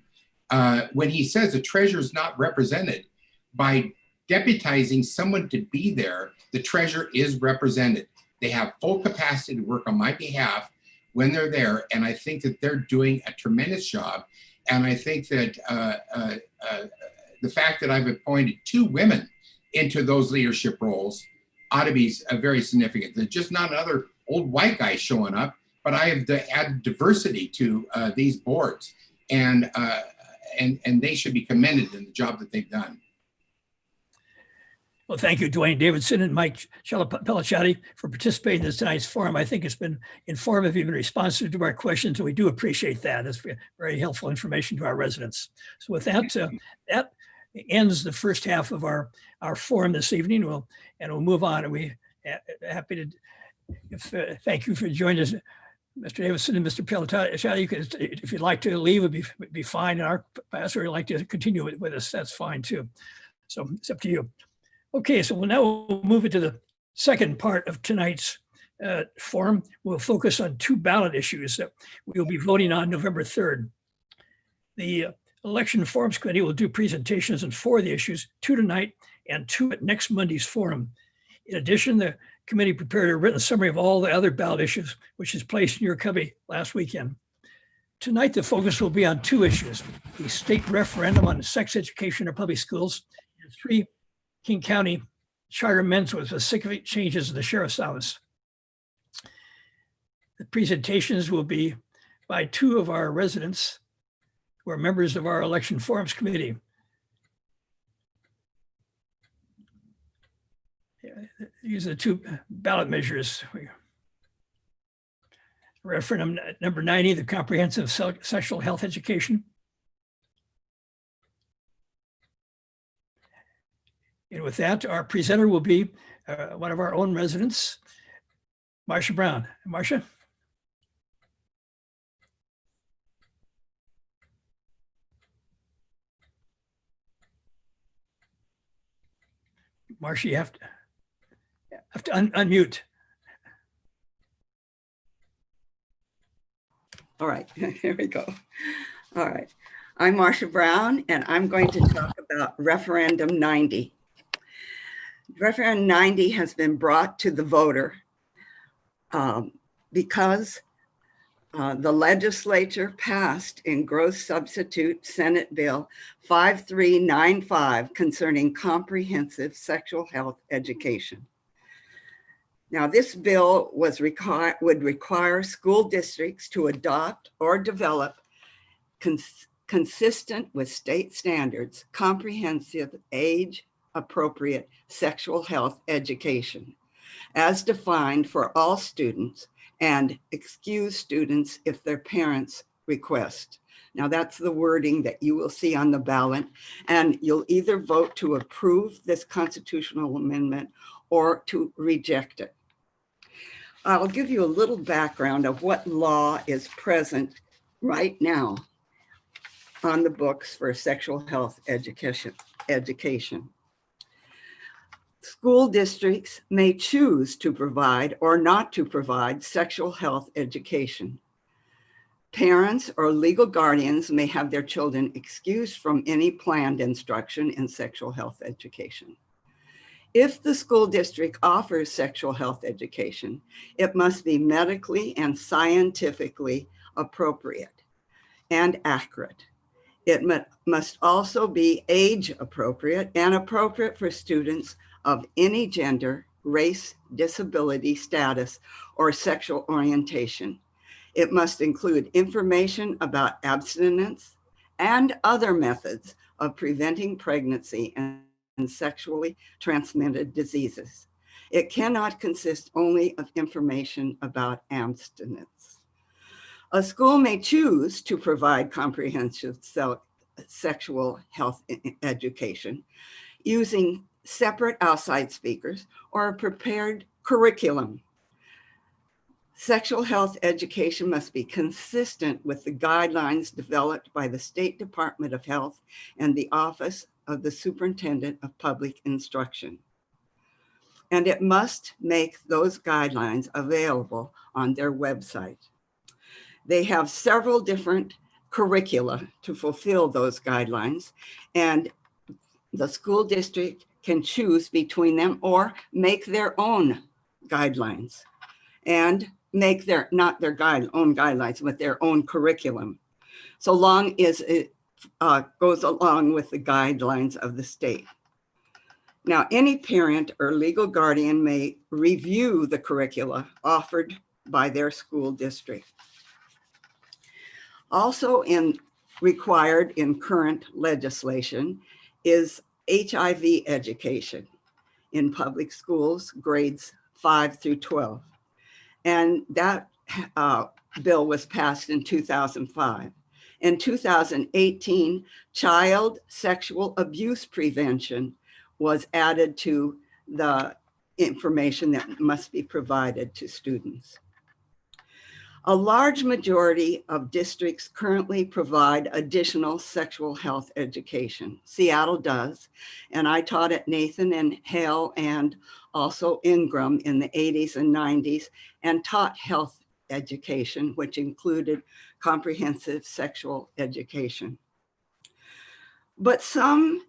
When he says the treasurer is not represented, by deputizing someone to be there, the treasurer is represented. They have full capacity to work on my behalf when they're there. And I think that they're doing a tremendous job. And I think that the fact that I've appointed 2 women into those leadership roles ought to be very significant. There's just not another old white guy showing up, but I have to add diversity to these boards, and they should be commended in the job that they've done. Well, thank you, Duane Davidson and Mike Pellicciotti, for participating in tonight's forum. I think it's been informative. You've been responsive to our questions, and we do appreciate that. It's very helpful information to our residents. So with that, that ends the first half of our forum this evening. We'll move on, and we're happy to thank you for joining us, Mr. Davidson and Mr. Pellicciotti. If you'd like to leave, it'd be fine. And our pastor would like to continue with us. That's fine too. So it's up to you. Okay, so we'll move into the second part of tonight's forum. We'll focus on 2 ballot issues that we will be voting on November 3rd. The Election Forums Committee will do presentations on 4 of the issues, 2 tonight and 2 at next Monday's forum. In addition, the committee prepared a written summary of all the other ballot issues, which is placed in your copy last weekend. Tonight, the focus will be on 2 issues: the state referendum on sex education in public schools, and 3 King County charter amendments with specific changes in the sheriff's office. The presentations will be by 2 of our residents who are members of our Election Forums Committee. These are the 2 ballot measures. Referendum number 90, the comprehensive sexual health education. And with that, our presenter will be one of our own residents, Marcia Brown. Marcia? Marcia, you have to unmute. All right, here we go. All right, I'm Marcia Brown, and I'm going to talk about Referendum 90. Referendum 90 has been brought to the voter because the legislature passed in gross substitute Senate Bill 5395 concerning comprehensive sexual health education. Now, this bill would require school districts to adopt or develop consistent with state standards, comprehensive age-appropriate sexual health education, as defined for all students, and excuse students if their parents request. Now, that's the wording that you will see on the ballot, and you'll either vote to approve this constitutional amendment or to reject it. I'll give you a little background of what law is present right now on the books for sexual health education. School districts may choose to provide or not to provide sexual health education. Parents or legal guardians may have their children excused from any planned instruction in sexual health education. If the school district offers sexual health education, it must be medically and scientifically appropriate and accurate. It must also be age appropriate and appropriate for students of any gender, race, disability status, or sexual orientation. It must include information about abstinence and other methods of preventing pregnancy and sexually transmitted diseases. It cannot consist only of information about abstinence. A school may choose to provide comprehensive sexual health education using separate outside speakers or a prepared curriculum. Sexual health education must be consistent with the guidelines developed by the State Department of Health and the Office of the Superintendent of Public Instruction. And it must make those guidelines available on their website. They have several different curricula to fulfill those guidelines, and the school district can choose between them or make their own guidelines and make their, not their own guidelines, but their own curriculum, so long as it goes along with the guidelines of the state. Now, any parent or legal guardian may review the curricula offered by their school district. Also required in current legislation is HIV education in public schools, grades 5 through 12. And that bill was passed in 2005. In 2018, child sexual abuse prevention was added to the information that must be provided to students. A large majority of districts currently provide additional sexual health education. Seattle does, and I taught at Nathan and Hale and also Ingram in the 80s and 90s and taught health education, which included comprehensive sexual education. But some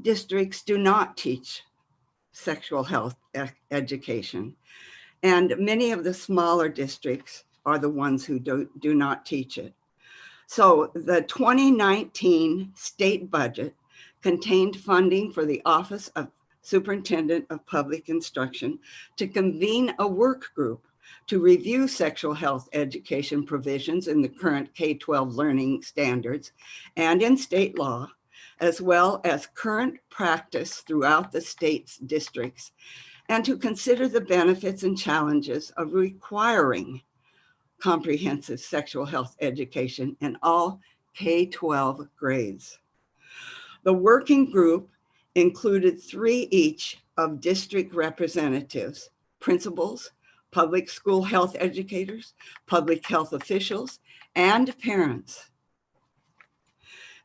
districts do not teach sexual health education, and many of the smaller districts are the ones who do not teach it. So the 2019 state budget contained funding for the Office of Superintendent of Public Instruction to convene a work group to review sexual health education provisions in the current K-12 learning standards and in state law, as well as current practice throughout the state's districts, and to consider the benefits and challenges of requiring comprehensive sexual health education in all K-12 grades. The working group included 3 each of district representatives, principals, public school health educators, public health officials, and parents.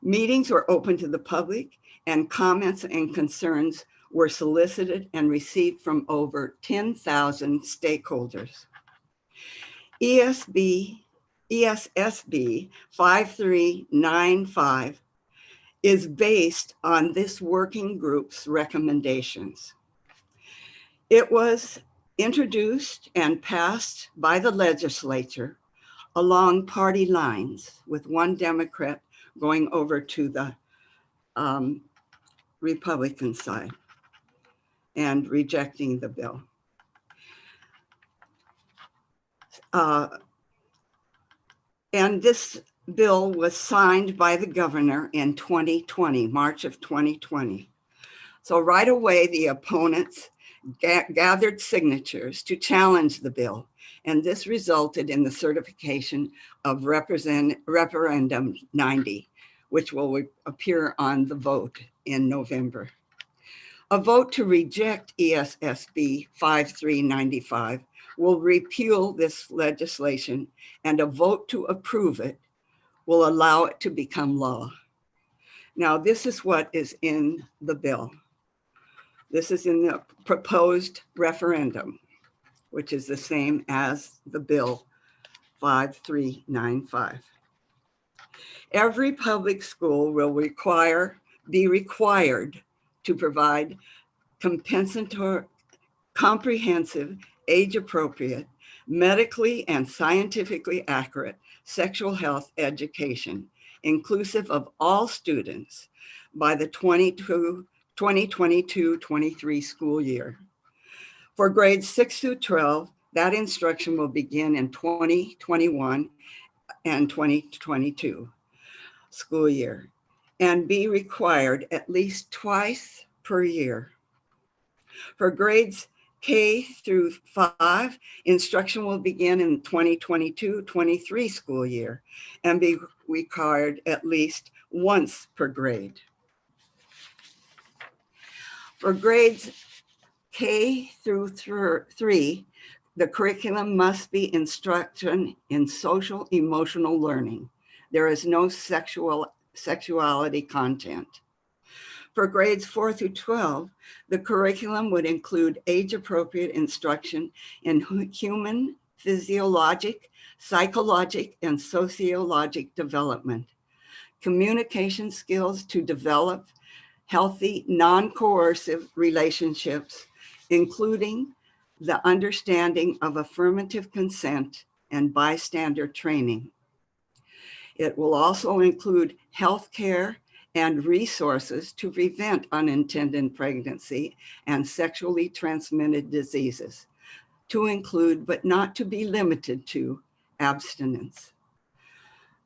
Meetings were open to the public, and comments and concerns were solicited and received from over 10,000 stakeholders. ESSB 5395 is based on this working group's recommendations. It was introduced and passed by the legislature along party lines, with one Democrat going over to the Republican side and rejecting the bill. And this bill was signed by the governor in 2020, March of 2020. So right away, the opponents gathered signatures to challenge the bill, and this resulted in the certification of referendum 90, which will appear on the vote in November. A vote to reject ESSB 5395 will repeal this legislation, and a vote to approve it will allow it to become law. Now, this is what is in the bill. This is in the proposed referendum, which is the same as the bill 5395. Every public school will be required to provide compensatory, comprehensive, age-appropriate, medically and scientifically accurate sexual health education, inclusive of all students, by the 2022-23 school year. For grades 6 through 12, that instruction will begin in 2021 and 2022 school year and be required at least twice per year. For grades K through 5, instruction will begin in 2022-23 school year and be required at least once per grade. For grades K through 3, the curriculum must be instruction in social emotional learning. There is no sexuality content. For grades 4 through 12, the curriculum would include age-appropriate instruction in human, physiologic, psychologic, and sociologic development, communication skills to develop healthy, non-coercive relationships, including the understanding of affirmative consent and bystander training. It will also include healthcare and resources to prevent unintended pregnancy and sexually transmitted diseases, to include, but not to be limited to, abstinence.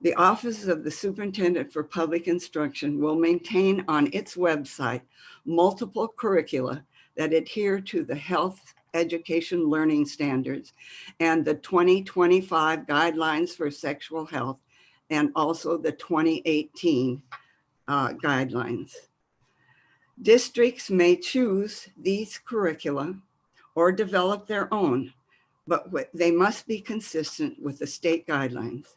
The Office of the Superintendent for Public Instruction will maintain on its website multiple curricula that adhere to the health education learning standards and the 2025 guidelines for sexual health, and also the 2018 guidelines. Districts may choose these curricula or develop their own, but they must be consistent with the state guidelines.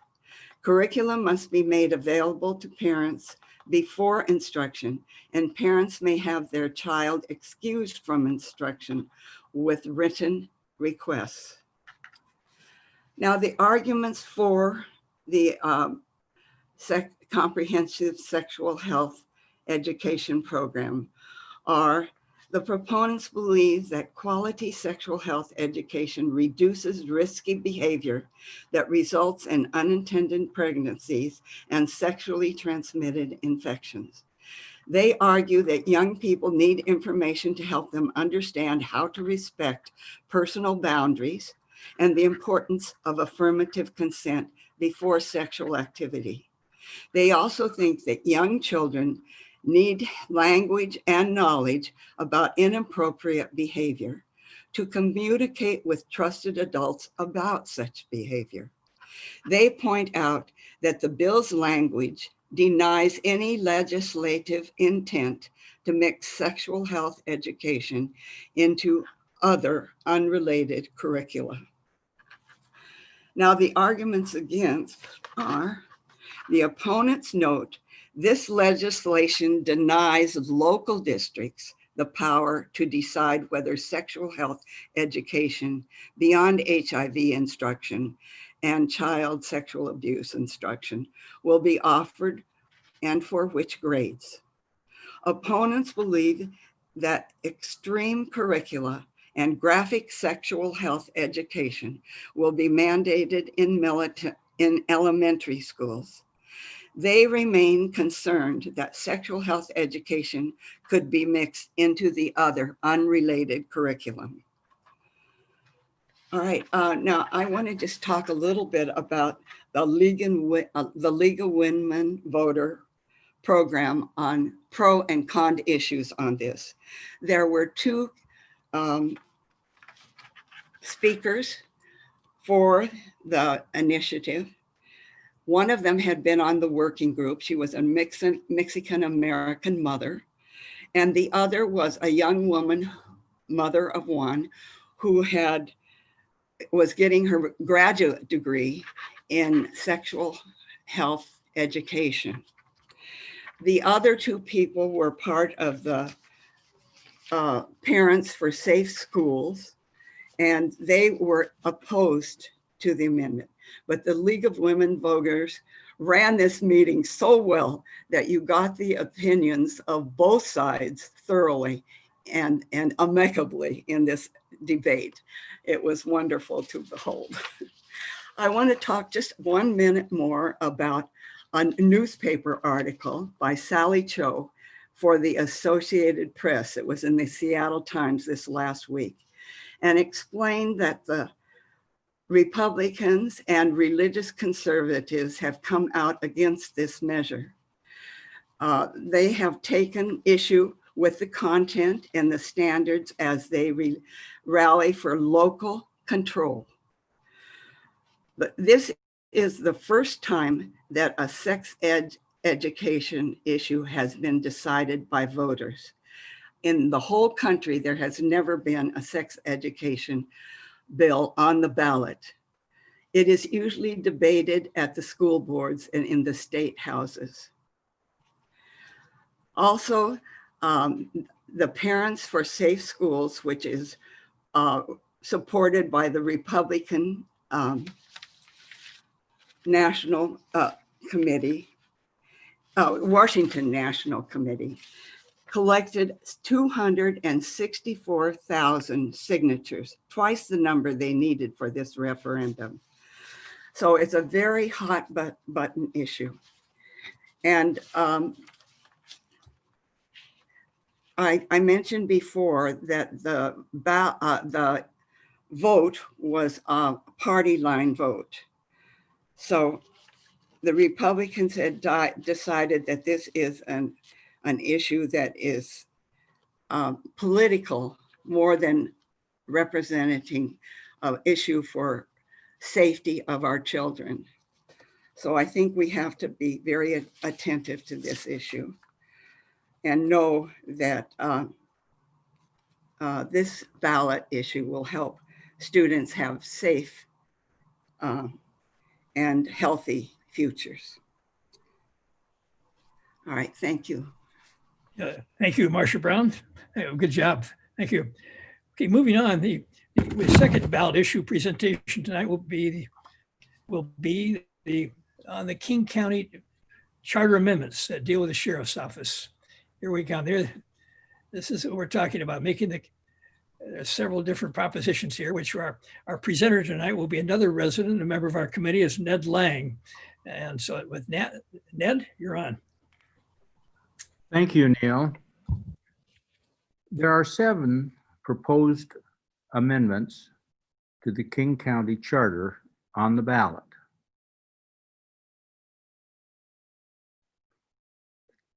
Curriculum must be made available to parents before instruction, and parents may have their child excused from instruction with written requests. Now, the arguments for the comprehensive sexual health education program are: the proponents believe that quality sexual health education reduces risky behavior that results in unintended pregnancies and sexually transmitted infections. They argue that young people need information to help them understand how to respect personal boundaries and the importance of affirmative consent before sexual activity. They also think that young children need language and knowledge about inappropriate behavior to communicate with trusted adults about such behavior. They point out that the bill's language denies any legislative intent to mix sexual health education into other unrelated curricula. Now, the arguments against are: the opponents note this legislation denies local districts the power to decide whether sexual health education beyond HIV instruction and child sexual abuse instruction will be offered and for which grades. Opponents believe that extreme curricula and graphic sexual health education will be mandated in elementary schools. They remain concerned that sexual health education could be mixed into the other unrelated curriculum. All right, now I want to just talk a little bit about the League of Women Voter program on pro and con issues on this. There were two speakers for the initiative. One of them had been on the working group. She was a Mexican-American mother. And the other was a young woman, mother of one, who was getting her graduate degree in sexual health education. The other two people were part of the Parents for Safe Schools, and they were opposed to the amendment. But the League of Women Voters ran this meeting so well that you got the opinions of both sides thoroughly and amicably in this debate. It was wonderful to behold. I want to talk just 1 minute more about a newspaper article by Sally Cho for the Associated Press. It was in the Seattle Times this last week, and explained that the Republicans and religious conservatives have come out against this measure. They have taken issue with the content and the standards as they rally for local control. But this is the first time that a sex education issue has been decided by voters. In the whole country, there has never been a sex education bill on the ballot. It is usually debated at the school boards and in the state houses. Also, the Parents for Safe Schools, which is supported by the Republican National Committee, Washington National Committee, collected 264,000 signatures, twice the number they needed for this referendum. So it's a very hot button issue. And I mentioned before that the vote was a party line vote. So the Republicans had decided that this is an issue that is political more than representing an issue for safety of our children. So I think we have to be very attentive to this issue and know that this ballot issue will help students have safe and healthy futures. All right, thank you. Thank you, Marcia Brown. Good job. Thank you. Okay, moving on. The second ballot issue presentation tonight will be on the King County Charter amendments that deal with the Sheriff's Office. Here we go. This is what we're talking about, making there's several different propositions here, which our presenter tonight will be another resident, a member of our committee, is Ned Lange. And so with Ned, you're on. Thank you, Neil. There are 7 proposed amendments to the King County Charter on the ballot.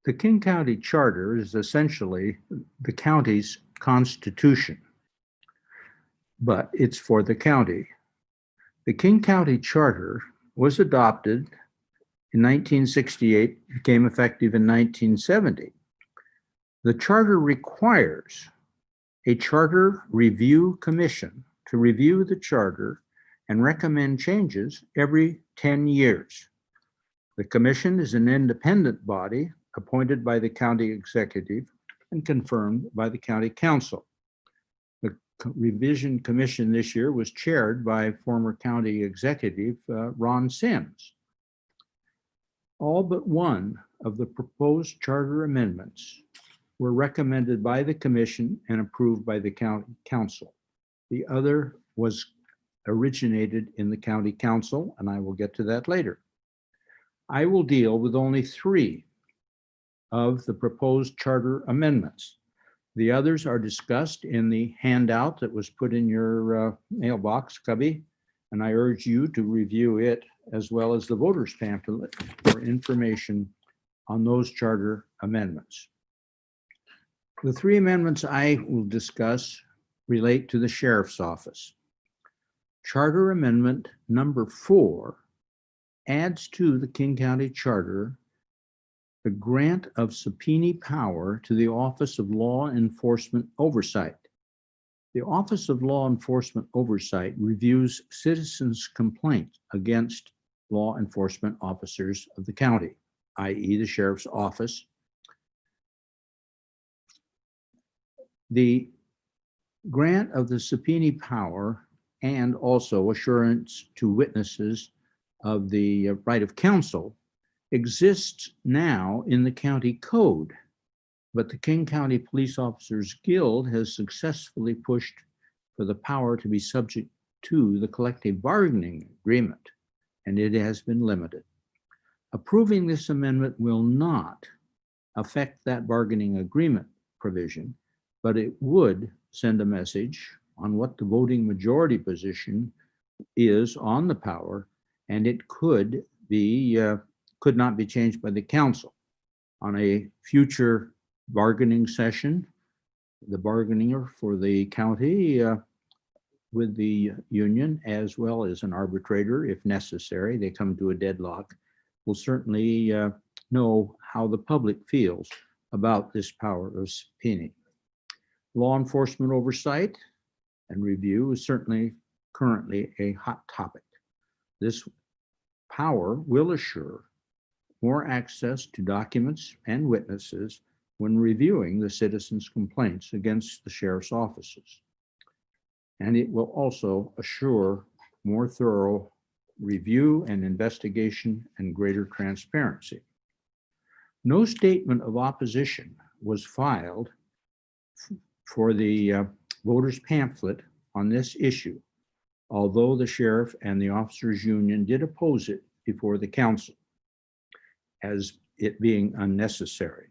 The King County Charter is essentially the county's constitution, but it's for the county. The King County Charter was adopted in 1968, became effective in 1970. The charter requires a charter review commission to review the charter and recommend changes every 10 years. The commission is an independent body appointed by the county executive and confirmed by the county council. The revision commission this year was chaired by former county executive Ron Sims. All but one of the proposed charter amendments were recommended by the commission and approved by the county council. The other was originated in the county council, and I will get to that later. I will deal with only 3 of the proposed charter amendments. The others are discussed in the handout that was put in your mailbox, cubby, and I urge you to review it as well as the voters pamphlet for information on those charter amendments. The 3 amendments I will discuss relate to the sheriff's office. Charter Amendment number 4 adds to the King County Charter the grant of subpoena power to the Office of Law Enforcement Oversight. The Office of Law Enforcement Oversight reviews citizens' complaints against law enforcement officers of the county, i.e. the sheriff's office. The grant of the subpoena power and also assurance to witnesses of the right of counsel exists now in the county code, but the King County Police Officers Guild has successfully pushed for the power to be subject to the collective bargaining agreement, and it has been limited. Approving this amendment will not affect that bargaining agreement provision, but it would send a message on what the voting majority position is on the power, and it could not be changed by the council. On a future bargaining session, the bargaining for the county with the union, as well as an arbitrator, if necessary, they come to a deadlock, will certainly know how the public feels about this power of subpoenaing. Law enforcement oversight and review is certainly currently a hot topic. This power will assure more access to documents and witnesses when reviewing the citizens' complaints against the sheriff's offices. And it will also assure more thorough review and investigation and greater transparency. No statement of opposition was filed for the voters pamphlet on this issue, although the sheriff and the officers union did oppose it before the council as it being unnecessary.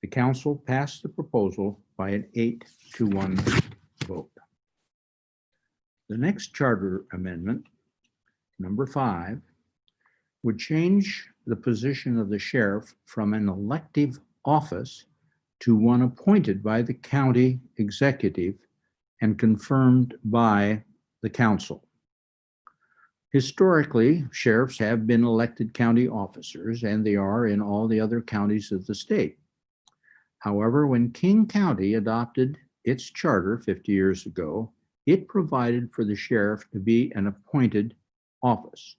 The council passed the proposal by an 8-1 vote. The next charter amendment, number 5, would change the position of the sheriff from an elective office to one appointed by the county executive and confirmed by the council. Historically, sheriffs have been elected county officers, and they are in all the other counties of the state. However, when King County adopted its charter 50 years ago, it provided for the sheriff to be an appointed office.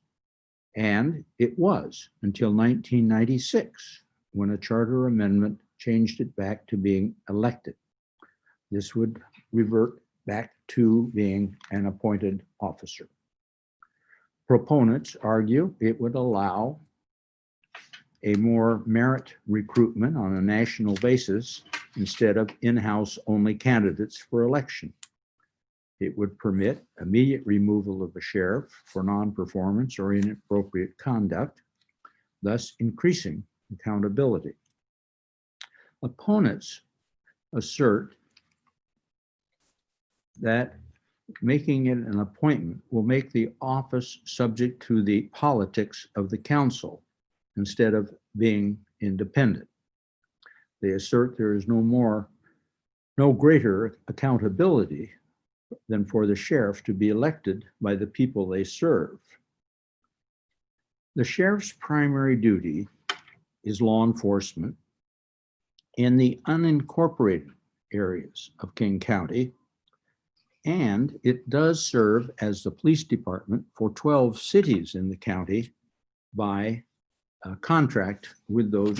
And it was until 1996, when a charter amendment changed it back to being elected. This would revert back to being an appointed officer. Proponents argue it would allow a more merit recruitment on a national basis instead of in-house only candidates for election. It would permit immediate removal of a sheriff for non-performance or inappropriate conduct, thus increasing accountability. Opponents assert that making it an appointment will make the office subject to the politics of the council instead of being independent. They assert there is no greater accountability than for the sheriff to be elected by the people they serve. The sheriff's primary duty is law enforcement in the unincorporated areas of King County, and it does serve as the police department for 12 cities in the county by contract with those.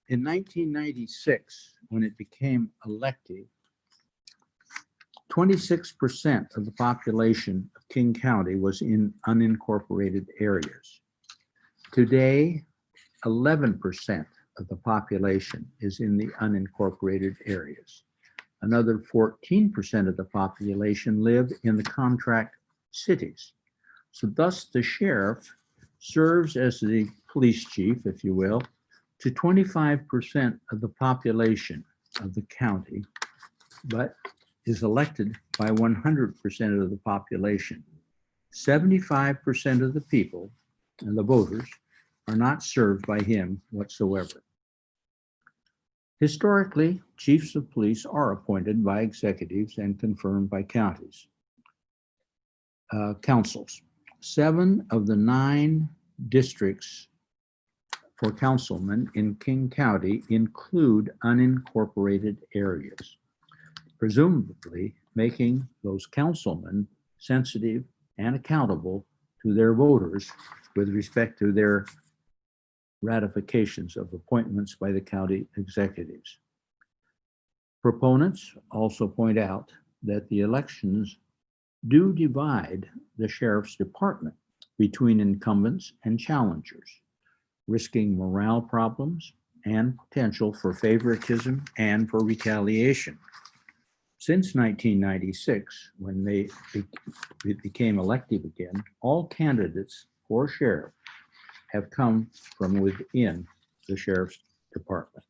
In 1996, when it became elective, 26% of the population of King County was in unincorporated areas. Today, 11% of the population is in the unincorporated areas. Another 14% of the population live in the contract cities. So thus the sheriff serves as the police chief, if you will, to 25% of the population of the county, but is elected by 100% of the population. 75% of the people and the voters are not served by him whatsoever. Historically, chiefs of police are appointed by executives and confirmed by counties. Councils. 7 of the 9 districts for councilmen in King County include unincorporated areas, presumably making those councilmen sensitive and accountable to their voters with respect to their ratifications of appointments by the county executives. Proponents also point out that the elections do divide the sheriff's department between incumbents and challengers, risking morale problems and potential for favoritism and for retaliation. Since 1996, when it became elective again, all candidates for sheriff have come from within the sheriff's department.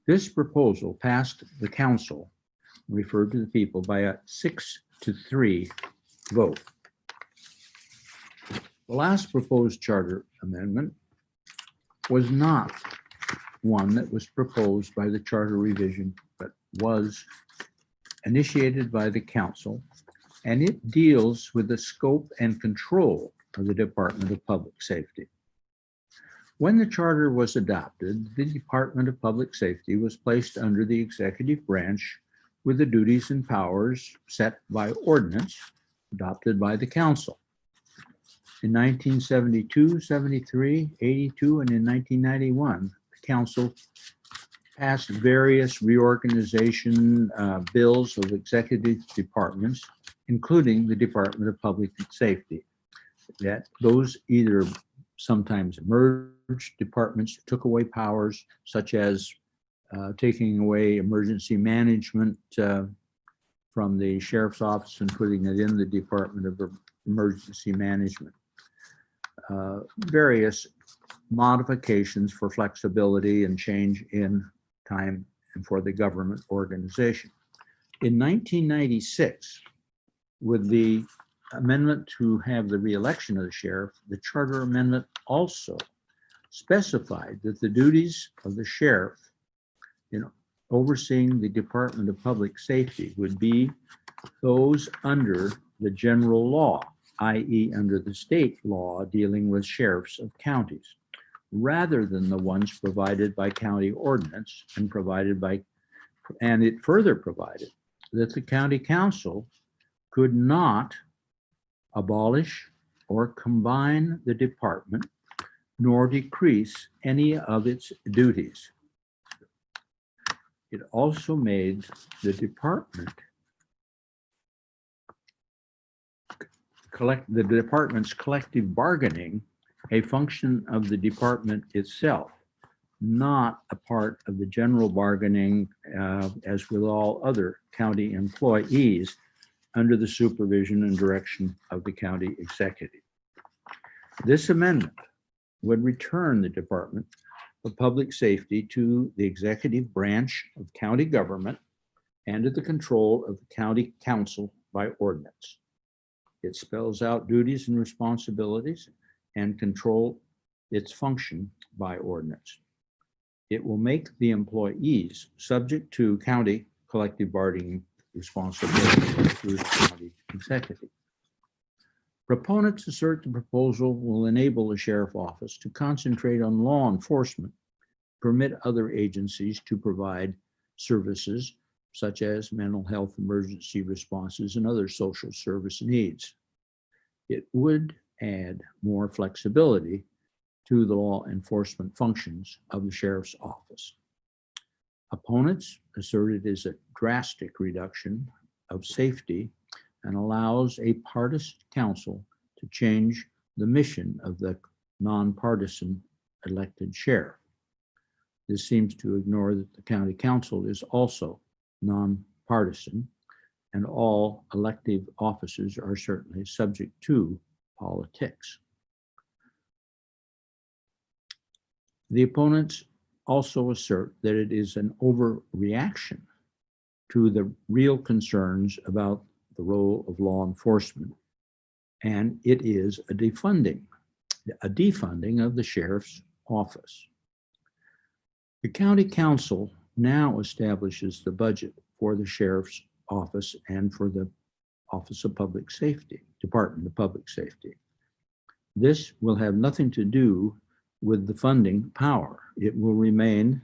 This proposal passed the council, referred to the people, by a 6-3 vote. The last proposed charter amendment was not one that was proposed by the charter revision, but was initiated by the council, and it deals with the scope and control of the Department of Public Safety. When the charter was adopted, the Department of Public Safety was placed under the executive branch with the duties and powers set by ordinance adopted by the council. In 1972, 73, 82, and in 1991, the council passed various reorganization bills of executive departments, including the Department of Public Safety. That those either sometimes merged departments, took away powers, such as taking away emergency management from the sheriff's office and putting it in the Department of Emergency Management. Various modifications for flexibility and change in time and for the government organization. In 1996, with the amendment to have the re-election of the sheriff, the charter amendment also specified that the duties of the sheriff in overseeing the Department of Public Safety would be those under the general law, i.e. under the state law dealing with sheriffs of counties, rather than the ones provided by county ordinance and it further provided that the county council could not abolish or combine the department nor decrease any of its duties. It also made the department's collective bargaining a function of the department itself, not a part of the general bargaining as with all other county employees under the supervision and direction of the county executive. This amendment would return the Department of Public Safety to the executive branch of county government and to the control of the county council by ordinance. It spells out duties and responsibilities and control its function by ordinance. It will make the employees subject to county collective bargaining responsibility through the county executive. Proponents assert the proposal will enable the sheriff office to concentrate on law enforcement, permit other agencies to provide services such as mental health emergency responses and other social service needs. It would add more flexibility to the law enforcement functions of the sheriff's office. Opponents assert it is a drastic reduction of safety and allows a partisan council to change the mission of the nonpartisan elected sheriff. This seems to ignore that the county council is also nonpartisan, and all elective offices are certainly subject to politics. The opponents also assert that it is an overreaction to the real concerns about the role of law enforcement, and it is a defunding of the sheriff's office. The county council now establishes the budget for the sheriff's office and for the Office of Public Safety, Department of Public Safety. This will have nothing to do with the funding power. It will remain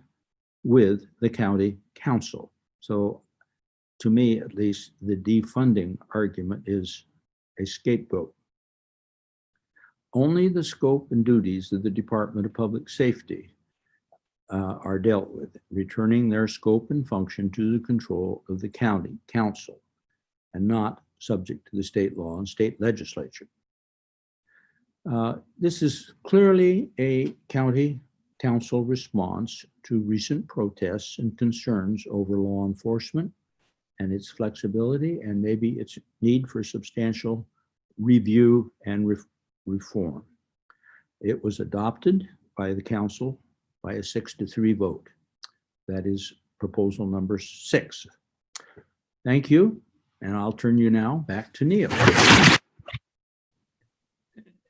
with the county council. So to me, at least, the defunding argument is a scapegoat. Only the scope and duties of the Department of Public Safety are dealt with, returning their scope and function to the control of the county council and not subject to the state law and state legislature. This is clearly a county council response to recent protests and concerns over law enforcement and its flexibility and maybe its need for substantial review and reform. It was adopted by the council by a 6-3 vote. That is proposal number 6. Thank you, and I'll turn you now back to Neil.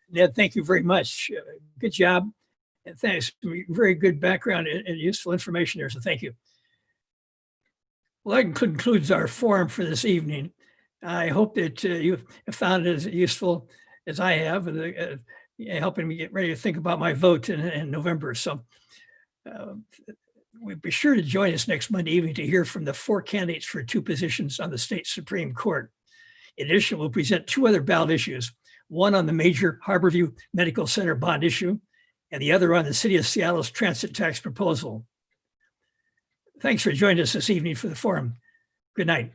Ned, thank you very much. Good job. And thanks. Very good background and useful information there, so thank you. Well, that concludes our forum for this evening. I hope that you have found it as useful as I have, helping me get ready to think about my vote in November. So we'll be sure to join us next Monday evening to hear from the 4 candidates for 2 positions on the state Supreme Court. In addition, we'll present 2 other ballot issues, one on the major Harborview Medical Center bond issue, and the other on the City of Seattle's transit tax proposal. Thanks for joining us this evening for the forum. Good night.